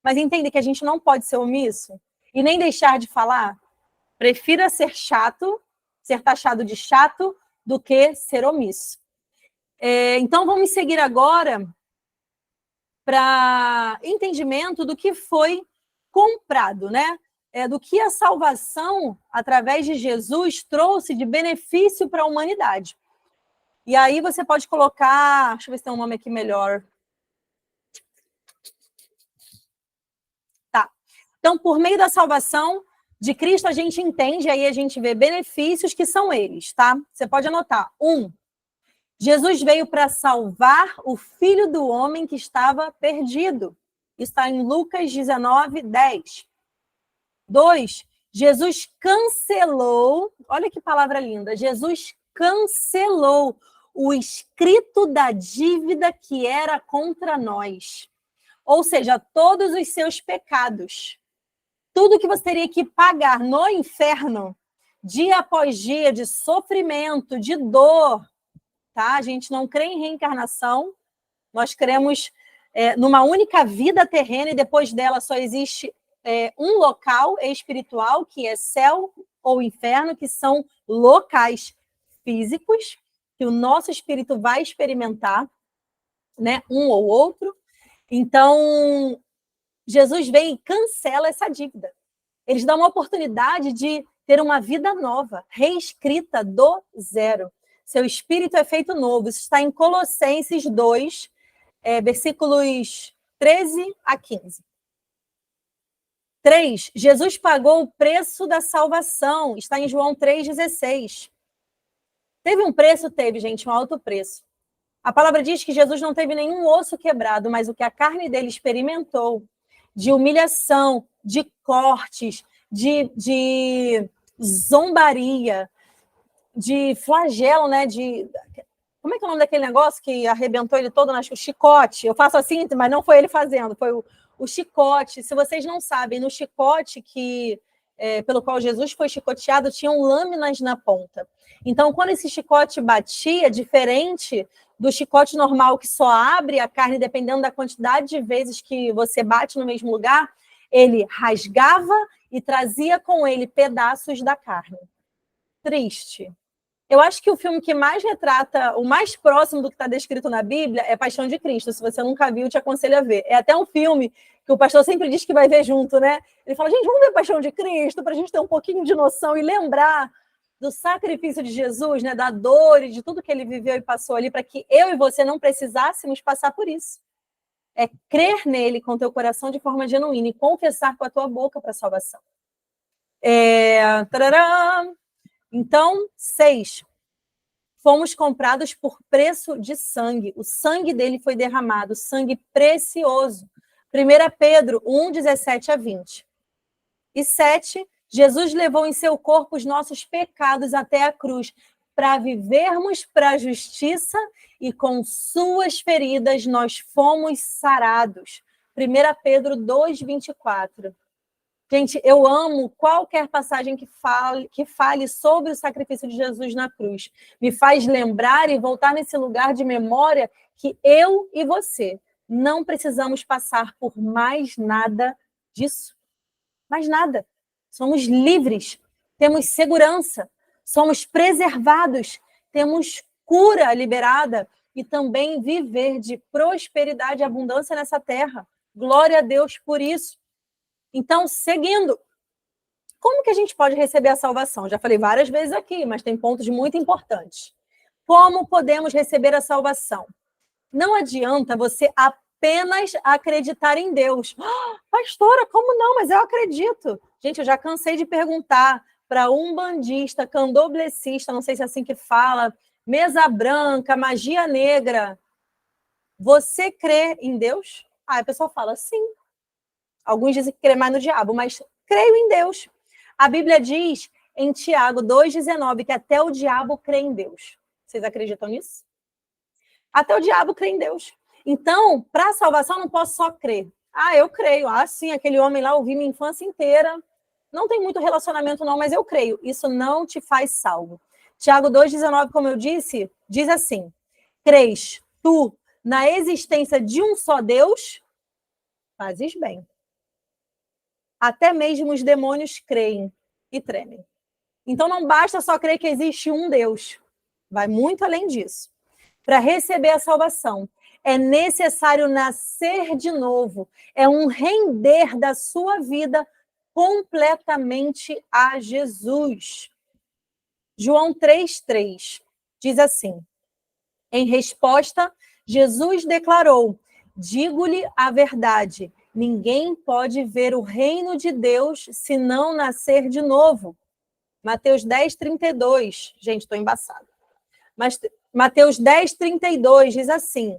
Mas entende que a gente não pode ser omisso e nem deixar de falar. Prefira ser chato, ser taxado de chato, do que ser omisso. Então, vamos seguir agora para entendimento do que foi comprado, né? Do que a salvação, através de Jesus, trouxe de benefício para a humanidade. E aí você pode colocar... Deixa eu ver se tem um nome aqui melhor. Tá. Então, por meio da salvação de Cristo, a gente entende, aí a gente vê benefícios que são eles, tá? Você pode anotar. 1. Jesus veio para salvar o filho do homem que estava perdido. Isso está em Lucas 19, 10. 2. Jesus cancelou, olha que palavra linda, Jesus cancelou o escrito da dívida que era contra nós. Ou seja, todos os seus pecados. Tudo que você teria que pagar no inferno, dia após dia, de sofrimento, de dor, tá? A gente não crê em reencarnação, nós cremos numa única vida terrena e depois dela só existe um local espiritual, que é céu ou inferno, que são locais físicos, que o nosso espírito vai experimentar, né? Um ou outro. Então, Jesus vem e cancela essa dívida. Eles dão uma oportunidade de ter uma vida nova, reescrita do zero. Seu espírito é feito novo. Isso está em Colossenses 2, versículos 13 a 15. 3. Jesus pagou o preço da salvação. Está em João 3,16. Teve um preço? Teve, gente, um alto preço. A palavra diz que Jesus não teve nenhum osso quebrado, mas o que a carne dele experimentou de humilhação, de cortes, de zombaria, de flagelo, né? Como é que é o nome daquele negócio que arrebentou ele todo? O chicote. Eu faço assim, mas não foi ele fazendo, foi o chicote. Se vocês não sabem, no chicote pelo qual Jesus foi chicoteado, tinham lâminas na ponta. Então, quando esse chicote batia, diferente do chicote normal que só abre a carne dependendo da quantidade de vezes que você bate no mesmo lugar, ele rasgava e trazia com ele pedaços da carne. Triste. Eu acho que o filme que mais retrata, o mais próximo do que está descrito na Bíblia, é Paixão de Cristo. Se você nunca viu, eu te aconselho a ver. É até um filme que o pastor sempre diz que vai ver junto, né? Ele fala, gente, vamos ver Paixão de Cristo, para a gente ter um pouquinho de noção e lembrar do sacrifício de Jesus, né? Da dor e de tudo que ele viveu e passou ali, para que eu e você não precisássemos passar por isso. É crer nele com teu coração de forma genuína e confessar com a tua boca para a salvação. Então, 6. Fomos comprados por preço de sangue. O sangue dele foi derramado, sangue precioso. 1 Pedro 1, 17 a 20. E 7. Jesus levou em seu corpo os nossos pecados até a cruz, para vivermos para a justiça, e com suas feridas nós fomos sarados. 1 Pedro 2, 24. Gente, eu amo qualquer passagem que fale sobre o sacrifício de Jesus na cruz. Me faz lembrar e voltar nesse lugar de memória que eu e você não precisamos passar por mais nada disso. Mais nada. Somos livres, temos segurança, somos preservados, temos cura liberada e também viver de prosperidade e abundância nessa terra. Glória a Deus por isso. Então, seguindo, como que a gente pode receber a salvação? Já falei várias vezes aqui, mas tem pontos muito importantes. Como podemos receber a salvação? Não adianta você apenas acreditar em Deus. Pastora, como não? Mas eu acredito. Gente, eu já cansei de perguntar para umbandista, candomblessista, não sei se é assim que fala, mesa branca, magia negra. Você crê em Deus? A pessoa fala, sim. Alguns dizem que crê mais no diabo, mas creio em Deus. A Bíblia diz em Tiago 2,19 que até o diabo crê em Deus. Vocês acreditam nisso? Até o diabo crê em Deus. Então, para a salvação, eu não posso só crer. Eu creio. Sim, aquele homem lá, eu vi minha infância inteira. Não tem muito relacionamento, não, mas eu creio. Isso não te faz salvo. Tiago 2,19, como eu disse, diz assim: crês tu na existência de um só Deus? Fazes bem. Até mesmo os demônios creem e tremem. Então, não basta só crer que existe um Deus. Vai muito além disso. Para receber a salvação, é necessário nascer de novo. É um render da sua vida completamente a Jesus. João 3,3 diz assim: em resposta, Jesus declarou: digo-lhe a verdade, ninguém pode ver o reino de Deus se não nascer de novo. Mateus 10,32. Gente, estou embaçada. Mas Mateus 10,32 diz assim: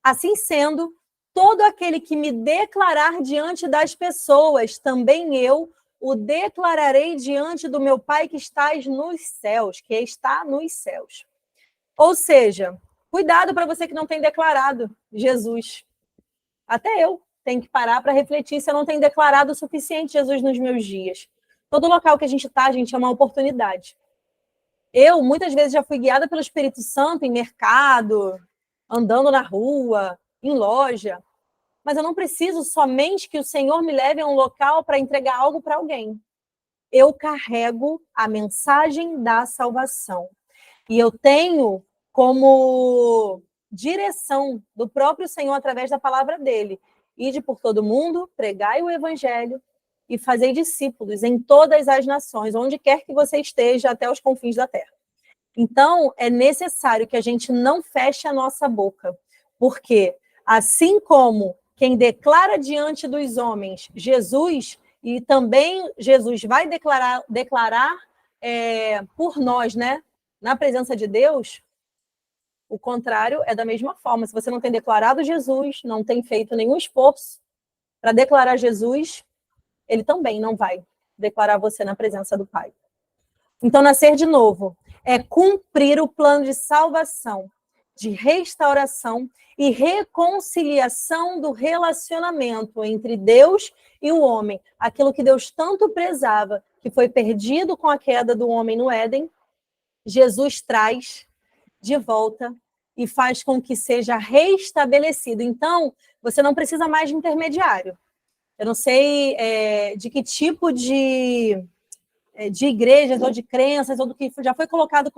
assim sendo, todo aquele que me declarar diante das pessoas, também eu o declararei diante do meu Pai que está nos céus, que está nos céus. Ou seja, cuidado para você que não tem declarado Jesus. Até eu tenho que parar para refletir se eu não tenho declarado o suficiente Jesus nos meus dias. Todo local que a gente está, gente, é uma oportunidade. Eu, muitas vezes, já fui guiada pelo Espírito Santo em mercado, andando na rua, em loja. Mas eu não preciso somente que o Senhor me leve a um local para entregar algo para alguém. Eu carrego a mensagem da salvação. E eu tenho como direção do próprio Senhor, através da palavra dele: ide por todo mundo, pregai o evangelho e fazei discípulos em todas as nações, onde quer que você esteja, até os confins da terra. Então, é necessário que a gente não feche a nossa boca, porque assim como quem declara diante dos homens Jesus, e também Jesus vai declarar por nós, né, na presença de Deus, o contrário é da mesma forma. Se você não tem declarado Jesus, não tem feito nenhum esforço para declarar Jesus, ele também não vai declarar você na presença do Pai. Então, nascer de novo é cumprir o plano de salvação, de restauração e reconciliação do relacionamento entre Deus e o homem. Aquilo que Deus tanto prezava, que foi perdido com a queda do homem no Éden, Jesus traz de volta e faz com que seja restabelecido. Então, você não precisa mais de intermediário. Eu não sei de que tipo de igrejas ou de crenças ou do que já foi colocado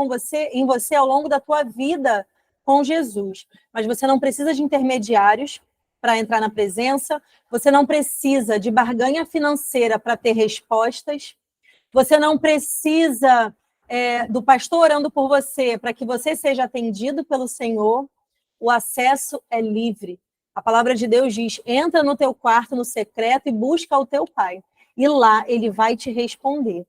em você ao longo da tua vida com Jesus. Mas você não precisa de intermediários para entrar na presença, você não precisa de barganha financeira para ter respostas, você não precisa do pastor orando por você para que você seja atendido pelo Senhor. O acesso é livre. A palavra de Deus diz: entra no teu quarto, no secreto, e busca o teu Pai. E lá ele vai te responder.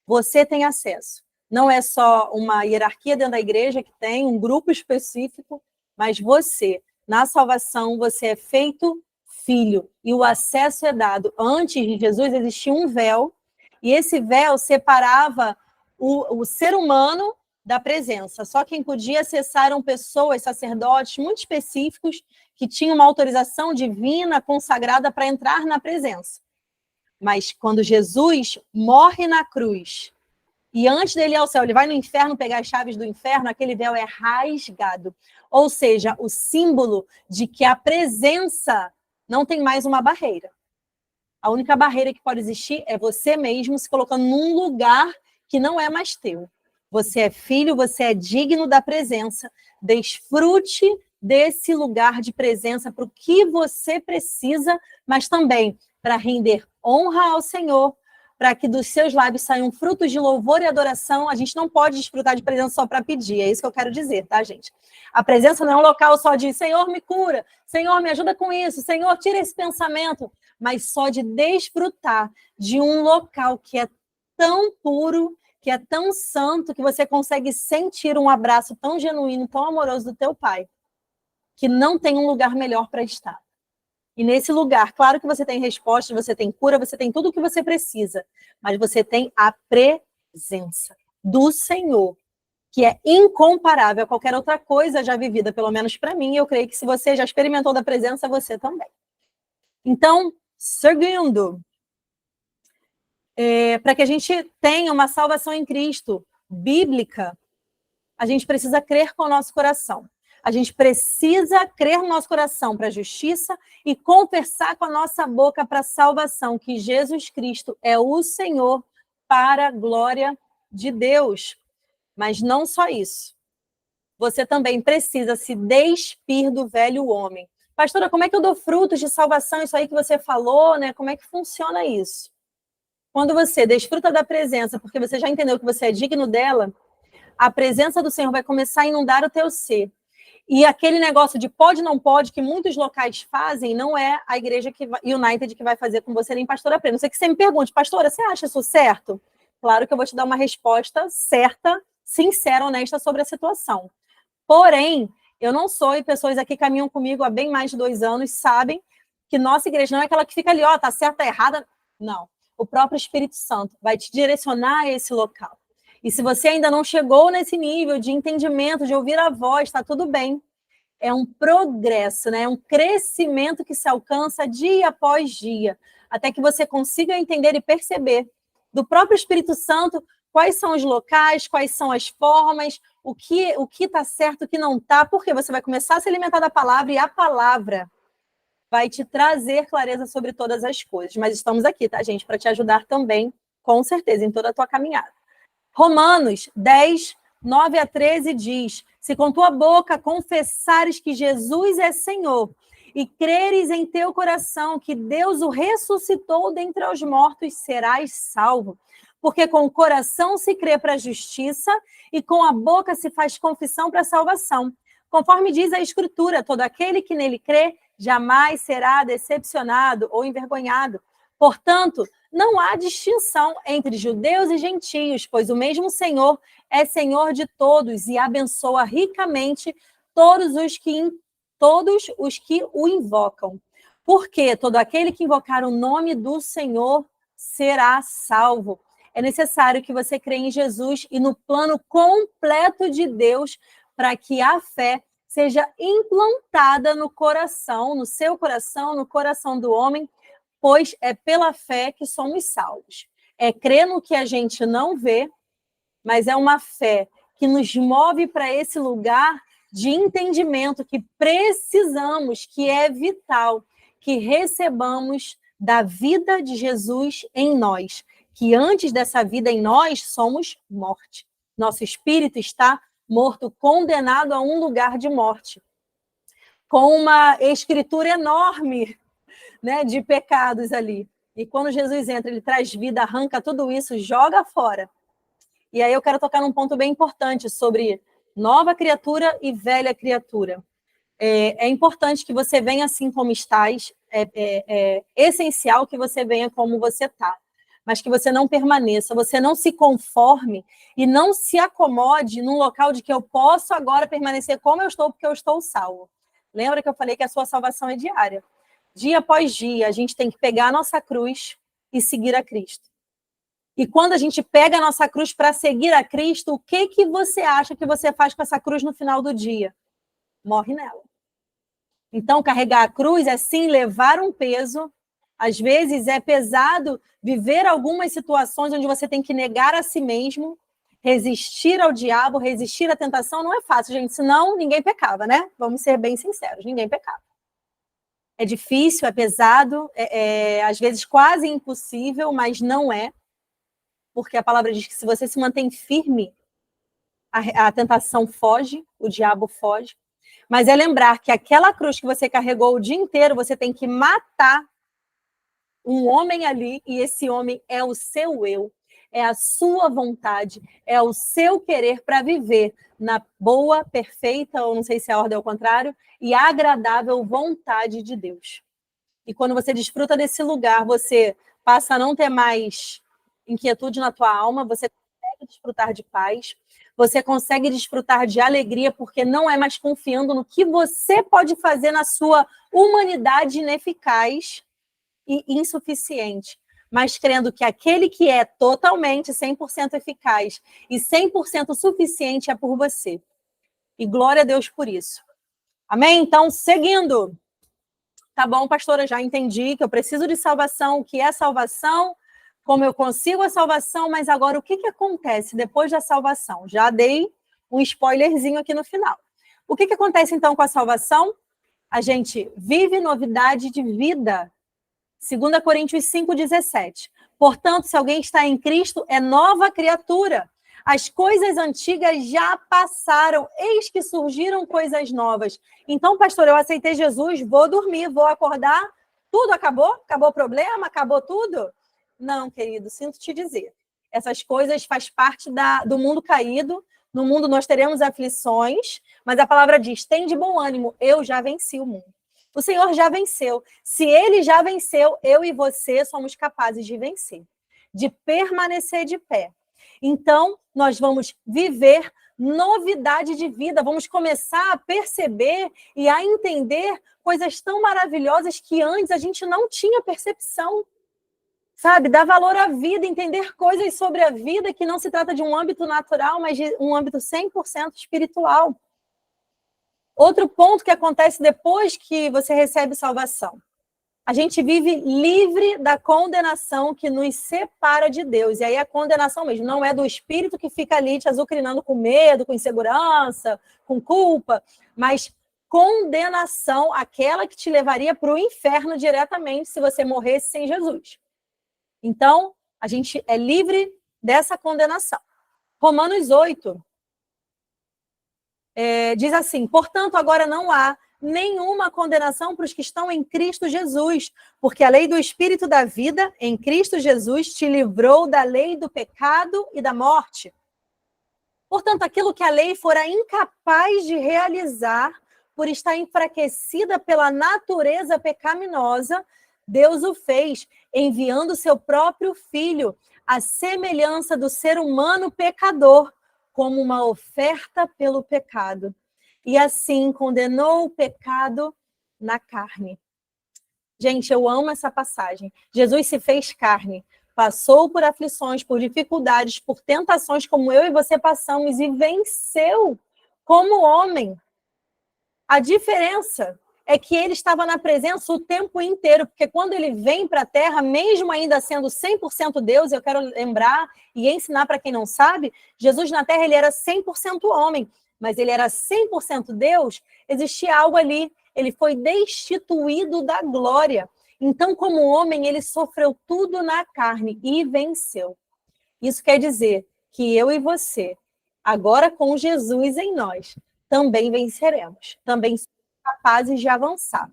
Você tem acesso. Não é só uma hierarquia dentro da igreja que tem, um grupo específico, mas você, na salvação, você é feito filho. E o acesso é dado. Antes de Jesus existia um véu, e esse véu separava o ser humano da presença. Só quem podia acessar eram pessoas, sacerdotes muito específicos, que tinham uma autorização divina consagrada para entrar na presença. Mas quando Jesus morre na cruz, e antes dele ir ao céu, ele vai no inferno pegar as chaves do inferno, aquele véu é rasgado. Ou seja, o símbolo de que a presença não tem mais uma barreira. A única barreira que pode existir é você mesmo se colocando num lugar que não é mais teu. Você é filho, você é digno da presença. Desfrute desse lugar de presença para o que você precisa, mas também para render honra ao Senhor, para que dos seus lábios saiam frutos de louvor e adoração. A gente não pode desfrutar de presença só para pedir, é isso que eu quero dizer, tá, gente? A presença não é um local só de Senhor, me cura, Senhor, me ajuda com isso, Senhor, tira esse pensamento, mas só de desfrutar de um local que é tão puro, que é tão santo, que você consegue sentir um abraço tão genuíno, tão amoroso do teu Pai, que não tem um lugar melhor para estar. E nesse lugar, claro que você tem respostas, você tem cura, você tem tudo o que você precisa, mas você tem a presença do Senhor, que é incomparável a qualquer outra coisa já vivida, pelo menos para mim. Eu creio que se você já experimentou da presença, você também. Então, seguindo, para que a gente tenha uma salvação em Cristo bíblica, a gente precisa crer com o nosso coração. A gente precisa crer no nosso coração para a justiça e confessar com a nossa boca para a salvação, que Jesus Cristo é o Senhor para a glória de Deus. Mas não só isso. Você também precisa se despir do velho homem. Pastora, como é que eu dou frutos de salvação? Isso aí que você falou, né? Como é que funciona isso? Quando você desfruta da presença, porque você já entendeu que você é digno dela, a presença do Senhor vai começar a inundar o teu ser. E aquele negócio de pode, não pode, que muitos locais fazem, não é a igreja United que vai fazer com você, nem pastora Preta. Não sei que você me pergunte, pastora, você acha isso certo? Claro que eu vou te dar uma resposta certa, sincera, honesta sobre a situação. Porém, eu não sou, e pessoas aqui caminham comigo há bem mais de 2 anos, sabem que nossa igreja não é aquela que fica ali, ó, tá certa, tá errada. Não. O próprio Espírito Santo vai te direcionar a esse local. E se você ainda não chegou nesse nível de entendimento, de ouvir a voz, está tudo bem. É um progresso, né? É um crescimento que se alcança dia após dia, até que você consiga entender e perceber do próprio Espírito Santo quais são os locais, quais são as formas, o que está certo, o que não está, porque você vai começar a se alimentar da palavra e a palavra vai te trazer clareza sobre todas as coisas. Mas estamos aqui, tá, gente? Para te ajudar também, com certeza, em toda a tua caminhada. Romanos 10, 9 a 13 diz: se com tua boca confessares que Jesus é Senhor e creres em teu coração que Deus o ressuscitou dentre os mortos, serás salvo. Porque com o coração se crê para a justiça e com a boca se faz confissão para a salvação. Conforme diz a Escritura, todo aquele que nele crê jamais será decepcionado ou envergonhado. Portanto, não há distinção entre judeus e gentios, pois o mesmo Senhor é Senhor de todos e abençoa ricamente todos os que o invocam. Porque todo aquele que invocar o nome do Senhor será salvo. É necessário que você creia em Jesus e no plano completo de Deus para que a fé seja implantada no coração, no seu coração, no coração do homem, pois é pela fé que somos salvos. É crer no que a gente não vê, mas é uma fé que nos move para esse lugar de entendimento que precisamos, que é vital, que recebamos da vida de Jesus em nós, que antes dessa vida em nós somos morte. Nosso espírito está morto, condenado a um lugar de morte, com uma escritura enorme, né, de pecados ali. E quando Jesus entra, ele traz vida, arranca tudo isso, joga fora. E aí eu quero tocar num ponto bem importante sobre nova criatura e velha criatura. É importante que você venha assim como estás, é essencial que você venha como você está, mas que você não permaneça, você não se conforme e não se acomode num local de que eu posso agora permanecer como eu estou, porque eu estou salvo. Lembra que eu falei que a sua salvação é diária? Dia após dia, a gente tem que pegar a nossa cruz e seguir a Cristo. E quando a gente pega a nossa cruz para seguir a Cristo, o que você acha que você faz com essa cruz no final do dia? Morre nela. Então, carregar a cruz é sim levar um peso. Às vezes é pesado viver algumas situações onde você tem que negar a si mesmo, resistir ao diabo, resistir à tentação. Não é fácil, gente, senão ninguém pecava, né? Vamos ser bem sinceros, ninguém pecava. É difícil, é pesado, às vezes quase impossível, mas não é. Porque a palavra diz que se você se mantém firme, a tentação foge, o diabo foge. Mas é lembrar que aquela cruz que você carregou o dia inteiro, você tem que matar um homem ali, e esse homem é o seu eu, é a sua vontade, é o seu querer para viver na boa, perfeita, ou não sei se a ordem é o contrário, e agradável vontade de Deus. E quando você desfruta desse lugar, você passa a não ter mais inquietude na tua alma, você consegue desfrutar de paz, você consegue desfrutar de alegria, porque não é mais confiando no que você pode fazer na sua humanidade ineficaz e insuficiente, mas crendo que aquele que é totalmente 100% eficaz e 100% suficiente é por você. E glória a Deus por isso. Amém? Então, seguindo. Tá bom, pastora, já entendi que eu preciso de salvação, o que é salvação, como eu consigo a salvação, mas agora o que acontece depois da salvação? Já dei um spoilerzinho aqui no final. O que acontece então com a salvação? A gente vive novidade de vida. 2 Coríntios 5,17. Portanto, se alguém está em Cristo, é nova criatura. As coisas antigas já passaram, eis que surgiram coisas novas. Então, pastor, eu aceitei Jesus, vou dormir, vou acordar, tudo acabou? Acabou o problema? Acabou tudo? Não, querido, sinto te dizer. Essas coisas fazem parte do mundo caído. No mundo nós teremos aflições, mas a palavra diz, tem de bom ânimo, eu já venci o mundo. O Senhor já venceu. Se Ele já venceu, eu e você somos capazes de vencer, de permanecer de pé. Então, nós vamos viver novidade de vida, vamos começar a perceber e a entender coisas tão maravilhosas que antes a gente não tinha percepção. Sabe? Dar valor à vida, entender coisas sobre a vida que não se trata de um âmbito natural, mas de um âmbito 100% espiritual. Outro ponto que acontece depois que você recebe salvação. A gente vive livre da condenação que nos separa de Deus. E aí a condenação mesmo não é do espírito que fica ali te azucrinando com medo, com insegurança, com culpa, mas condenação, aquela que te levaria para o inferno diretamente se você morresse sem Jesus. Então, a gente é livre dessa condenação. Romanos 8 diz assim, portanto, agora não há nenhuma condenação para os que estão em Cristo Jesus, porque a lei do Espírito da vida em Cristo Jesus te livrou da lei do pecado e da morte. Portanto, aquilo que a lei fora incapaz de realizar, por estar enfraquecida pela natureza pecaminosa, Deus o fez, enviando seu próprio Filho, à semelhança do ser humano pecador, como uma oferta pelo pecado. E assim condenou o pecado na carne. Gente, eu amo essa passagem. Jesus se fez carne, passou por aflições, por dificuldades, por tentações como eu e você passamos e venceu como homem. A diferença é que ele estava na presença o tempo inteiro, porque quando ele vem para a Terra, mesmo ainda sendo 100% Deus, eu quero lembrar e ensinar para quem não sabe, Jesus na Terra ele era 100% homem, mas ele era 100% Deus, existia algo ali, ele foi destituído da glória. Então, como homem, ele sofreu tudo na carne e venceu. Isso quer dizer que eu e você, agora com Jesus em nós, também venceremos, também somos capazes de avançar.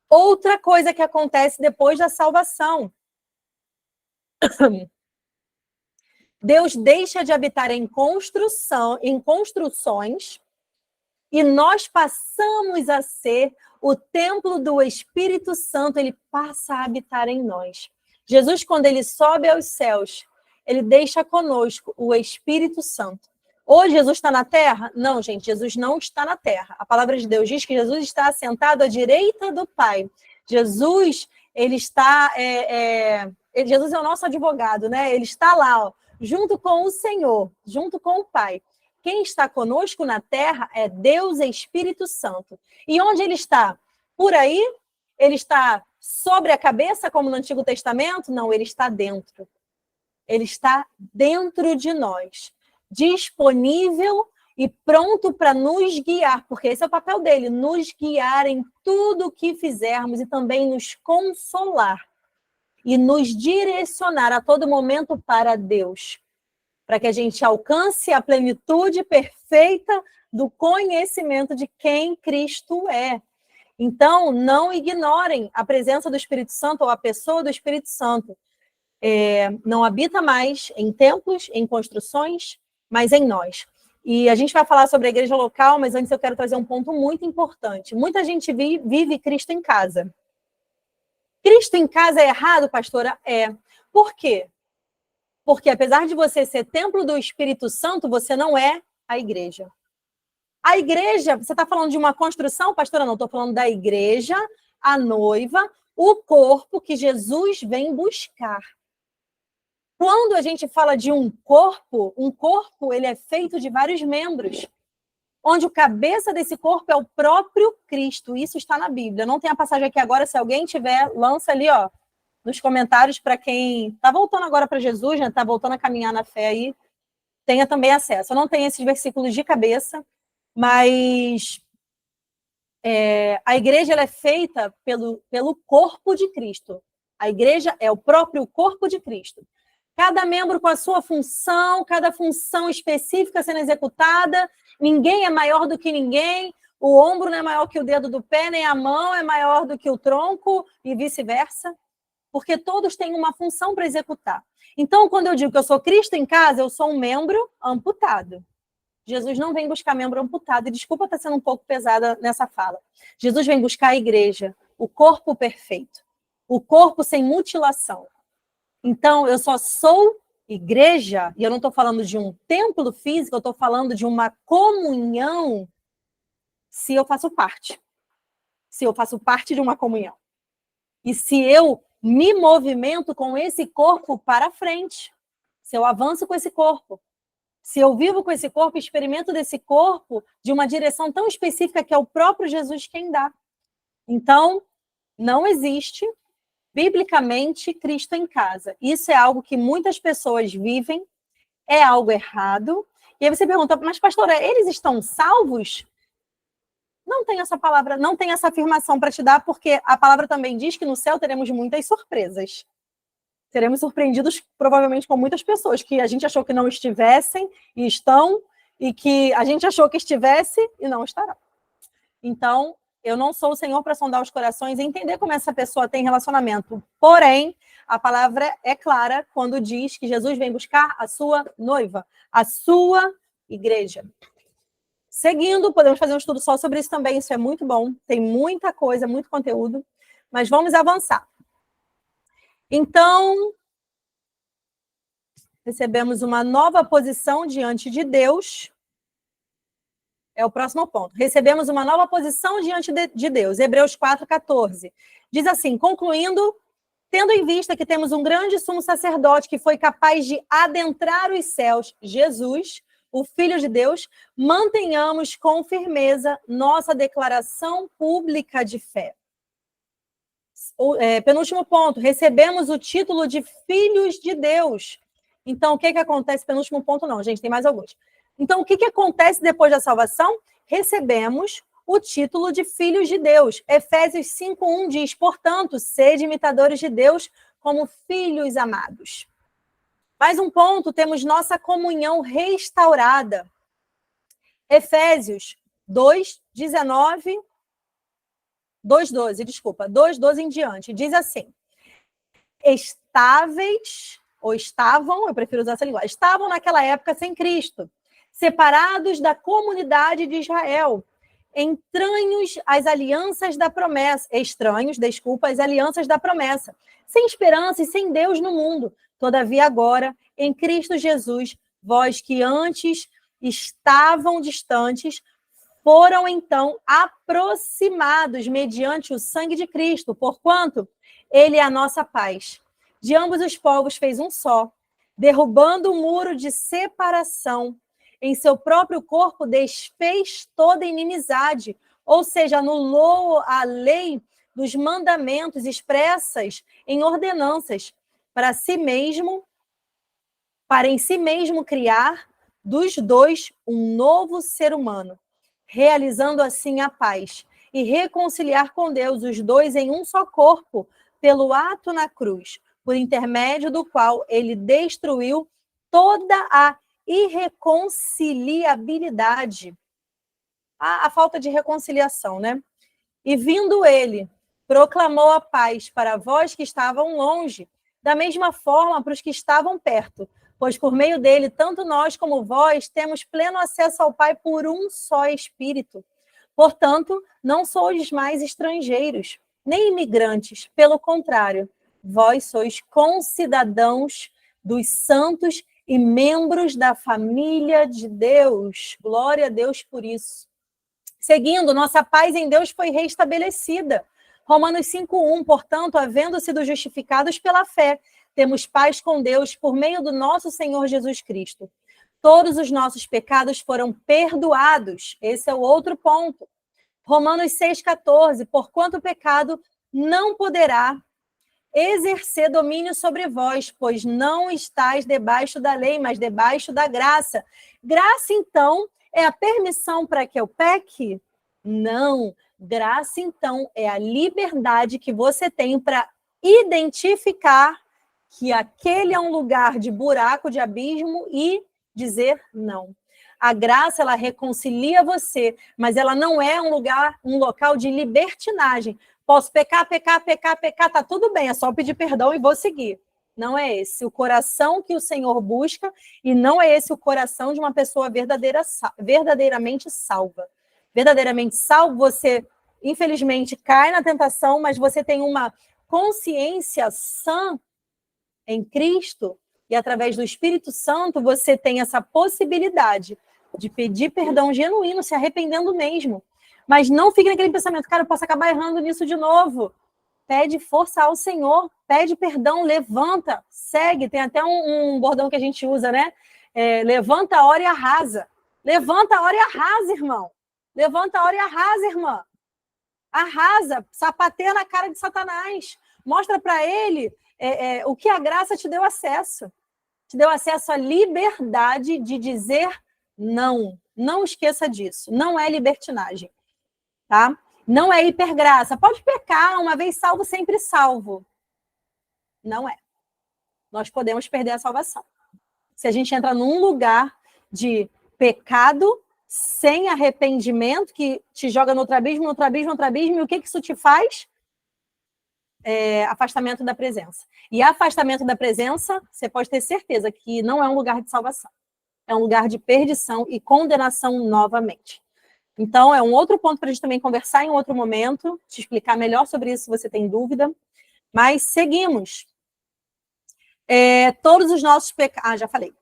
Outra coisa que acontece depois da salvação. Deus deixa de habitar em construções e nós passamos a ser o templo do Espírito Santo, ele passa a habitar em nós. Jesus, quando ele sobe aos céus, ele deixa conosco o Espírito Santo. Hoje Jesus está na terra? Não, gente, Jesus não está na terra. A palavra de Deus diz que Jesus está assentado à direita do Pai. Jesus, ele está... Jesus é o nosso advogado, né? Ele está lá, ó, junto com o Senhor, junto com o Pai. Quem está conosco na terra é Deus e Espírito Santo. E onde ele está? Por aí? Ele está sobre a cabeça, como no Antigo Testamento? Não, ele está dentro. Ele está dentro de nós, disponível e pronto para nos guiar, porque esse é o papel dele, nos guiar em tudo o que fizermos e também nos consolar e nos direcionar a todo momento para Deus, para que a gente alcance a plenitude perfeita do conhecimento de quem Cristo é. Então, não ignorem a presença do Espírito Santo ou a pessoa do Espírito Santo. Não habita mais em templos, em construções, mas em nós. E a gente vai falar sobre a igreja local, mas antes eu quero trazer um ponto muito importante. Muita gente vive Cristo em casa. Cristo em casa é errado, pastora? É. Por quê? Porque apesar de você ser templo do Espírito Santo, você não é a igreja. A igreja, você está falando de uma construção, pastora? Não, estou falando da igreja, a noiva, o corpo que Jesus vem buscar. Quando a gente fala de um corpo ele é feito de vários membros, onde o cabeça desse corpo é o próprio Cristo. Isso está na Bíblia. Não tem a passagem aqui agora, se alguém tiver, lança ali, ó, nos comentários para quem está voltando agora para Jesus, né? Está voltando a caminhar na fé aí, tenha também acesso. Eu não tenho esses versículos de cabeça, mas a igreja ela é feita pelo corpo de Cristo. A igreja é o próprio corpo de Cristo. Cada membro com a sua função, cada função específica sendo executada, ninguém é maior do que ninguém, o ombro não é maior que o dedo do pé, nem a mão é maior do que o tronco, e vice-versa, porque todos têm uma função para executar. Então, quando eu digo que eu sou Cristo em casa, eu sou um membro amputado. Jesus não vem buscar membro amputado, e desculpa estar sendo um pouco pesada nessa fala. Jesus vem buscar a igreja, o corpo perfeito, o corpo sem mutilação. Então, eu só sou igreja, e eu não estou falando de um templo físico, eu estou falando de uma comunhão se eu faço parte. Se eu faço parte de uma comunhão. E se eu me movimento com esse corpo para frente. Se eu avanço com esse corpo. Se eu vivo com esse corpo, experimento desse corpo de uma direção tão específica que é o próprio Jesus quem dá. Então, não existe biblicamente Cristo em casa. Isso é algo que muitas pessoas vivem, é algo errado. E aí você pergunta, mas pastora, eles estão salvos? Não tem essa palavra, não tem essa afirmação para te dar, porque a palavra também diz que no céu teremos muitas surpresas. Seremos surpreendidos provavelmente com muitas pessoas que a gente achou que não estivessem e estão, e que a gente achou que estivesse e não estarão. Então, eu não sou o Senhor para sondar os corações e entender como essa pessoa tem relacionamento. Porém, a palavra é clara quando diz que Jesus vem buscar a sua noiva, a sua igreja. Seguindo, podemos fazer um estudo só sobre isso também, isso é muito bom, tem muita coisa, muito conteúdo, mas vamos avançar. Então, recebemos uma nova posição diante de Deus. É o próximo ponto. Recebemos uma nova posição diante de Deus. Hebreus 4,14. Diz assim, concluindo, tendo em vista que temos um grande sumo sacerdote que foi capaz de adentrar os céus, Jesus, o Filho de Deus, mantenhamos com firmeza nossa declaração pública de fé. Penúltimo ponto, recebemos o título de filhos de Deus. Então, o que acontece? Penúltimo ponto não, gente, tem mais alguns. Então, o que acontece depois da salvação? Recebemos o título de filhos de Deus. Efésios 5:1 diz, portanto, sede imitadores de Deus como filhos amados. Mais um ponto, temos nossa comunhão restaurada. Efésios 2:12 em diante, diz assim, estáveis, ou estavam, eu prefiro usar essa linguagem, estavam naquela época sem Cristo, separados da comunidade de Israel, estranhos às alianças da promessa, sem esperança e sem Deus no mundo. Todavia agora, em Cristo Jesus, vós que antes estavam distantes, foram então aproximados mediante o sangue de Cristo, porquanto ele é a nossa paz. De ambos os povos fez um só, derrubando o muro de separação. Em seu próprio corpo desfez toda inimizade, ou seja, anulou a lei dos mandamentos expressas em ordenanças, para em si mesmo criar dos dois um novo ser humano, realizando assim a paz e reconciliar com Deus os dois em um só corpo, pelo ato na cruz, por intermédio do qual ele destruiu toda a irreconciliabilidade, a falta de reconciliação, né? E vindo ele, proclamou a paz para vós que estavam longe, da mesma forma para os que estavam perto, pois por meio dele, tanto nós como vós temos pleno acesso ao Pai por um só Espírito. Portanto, não sois mais estrangeiros, nem imigrantes, pelo contrário, vós sois concidadãos dos santos e membros da família de Deus. Glória a Deus por isso. Seguindo, nossa paz em Deus foi restabelecida. Romanos 5:1, portanto, havendo sido justificados pela fé, temos paz com Deus por meio do nosso Senhor Jesus Cristo. Todos os nossos pecados foram perdoados. Esse é o outro ponto. Romanos 6,14, porquanto o pecado não poderá exercer domínio sobre vós, pois não estáis debaixo da lei, mas debaixo da graça. Graça, então, é a permissão para que eu peque? Não. Graça, então, é a liberdade que você tem para identificar que aquele é um lugar de buraco, de abismo e dizer não. A graça, ela reconcilia você, mas ela não é um local de libertinagem. Posso pecar, tá tudo bem, é só pedir perdão e vou seguir. Não é esse o coração que o Senhor busca e não é esse o coração de uma pessoa verdadeiramente salva. Verdadeiramente salvo, você, infelizmente, cai na tentação, mas você tem uma consciência sã em Cristo e através do Espírito Santo você tem essa possibilidade de pedir perdão genuíno, se arrependendo mesmo. Mas não fique naquele pensamento, cara, eu posso acabar errando nisso de novo. Pede força ao Senhor, pede perdão, levanta, segue. Tem até um bordão que a gente usa, né? Levanta, ora e arrasa. Levanta, ora e arrasa, irmão. Levanta, ora e arrasa, irmã. Arrasa, sapateia na cara de Satanás. Mostra para ele o que a graça te deu acesso. Te deu acesso à liberdade de dizer não. Não esqueça disso. Não é libertinagem. Tá? Não é hipergraça. Pode pecar, uma vez salvo, sempre salvo. Não é. Nós podemos perder a salvação. Se a gente entra num lugar de pecado sem arrependimento, que te joga no outro abismo, e o que isso te faz? Afastamento da presença. E afastamento da presença, você pode ter certeza que não é um lugar de salvação. É um lugar de perdição e condenação novamente. Então, é um outro ponto para a gente também conversar em outro momento, te explicar melhor sobre isso se você tem dúvida. Mas seguimos. Todos os nossos pecados... já falei.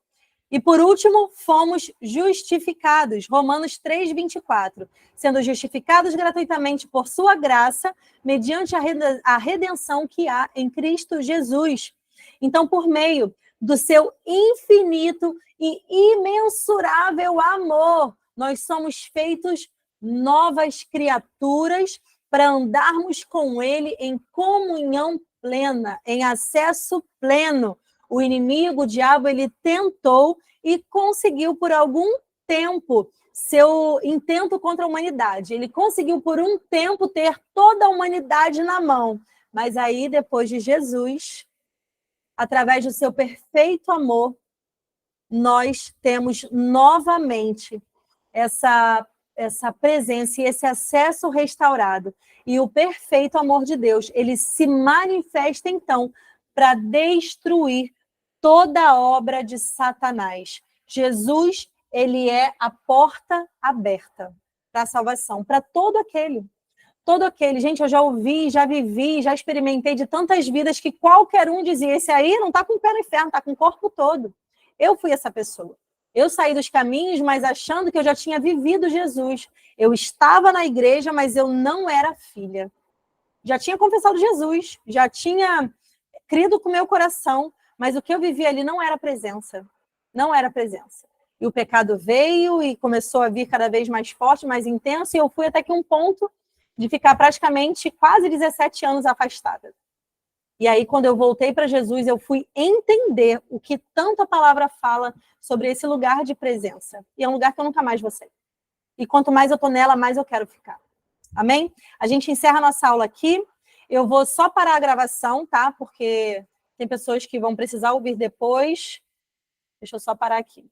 E por último, fomos justificados. Romanos 3:24. Sendo justificados gratuitamente por sua graça, mediante a redenção que há em Cristo Jesus. Então, por meio do seu infinito e imensurável amor, nós somos feitos novas criaturas para andarmos com ele em comunhão plena, em acesso pleno. O inimigo, o diabo, ele tentou e conseguiu por algum tempo seu intento contra a humanidade. Ele conseguiu por um tempo ter toda a humanidade na mão. Mas aí, depois de Jesus, através do seu perfeito amor, nós temos novamente essa presença e esse acesso restaurado. E o perfeito amor de Deus, ele se manifesta, então, para destruir toda a obra de Satanás. Jesus, ele é a porta aberta para a salvação, para todo aquele. Gente, eu já ouvi, já vivi, já experimentei de tantas vidas que qualquer um dizia, esse aí não está com o pé no inferno, está com o corpo todo. Eu fui essa pessoa. Eu saí dos caminhos, mas achando que eu já tinha vivido Jesus. Eu estava na igreja, mas eu não era filha. Já tinha confessado Jesus, já tinha crido com o meu coração, mas o que eu vivia ali não era presença. Não era presença. E o pecado veio e começou a vir cada vez mais forte, mais intenso, e eu fui até que um ponto de ficar praticamente quase 17 anos afastada. E aí, quando eu voltei para Jesus, eu fui entender o que tanto a palavra fala sobre esse lugar de presença. E é um lugar que eu nunca mais vou sair. E quanto mais eu estou nela, mais eu quero ficar. Amém? A gente encerra a nossa aula aqui. Eu vou só parar a gravação, tá? Porque tem pessoas que vão precisar ouvir depois. Deixa eu só parar aqui.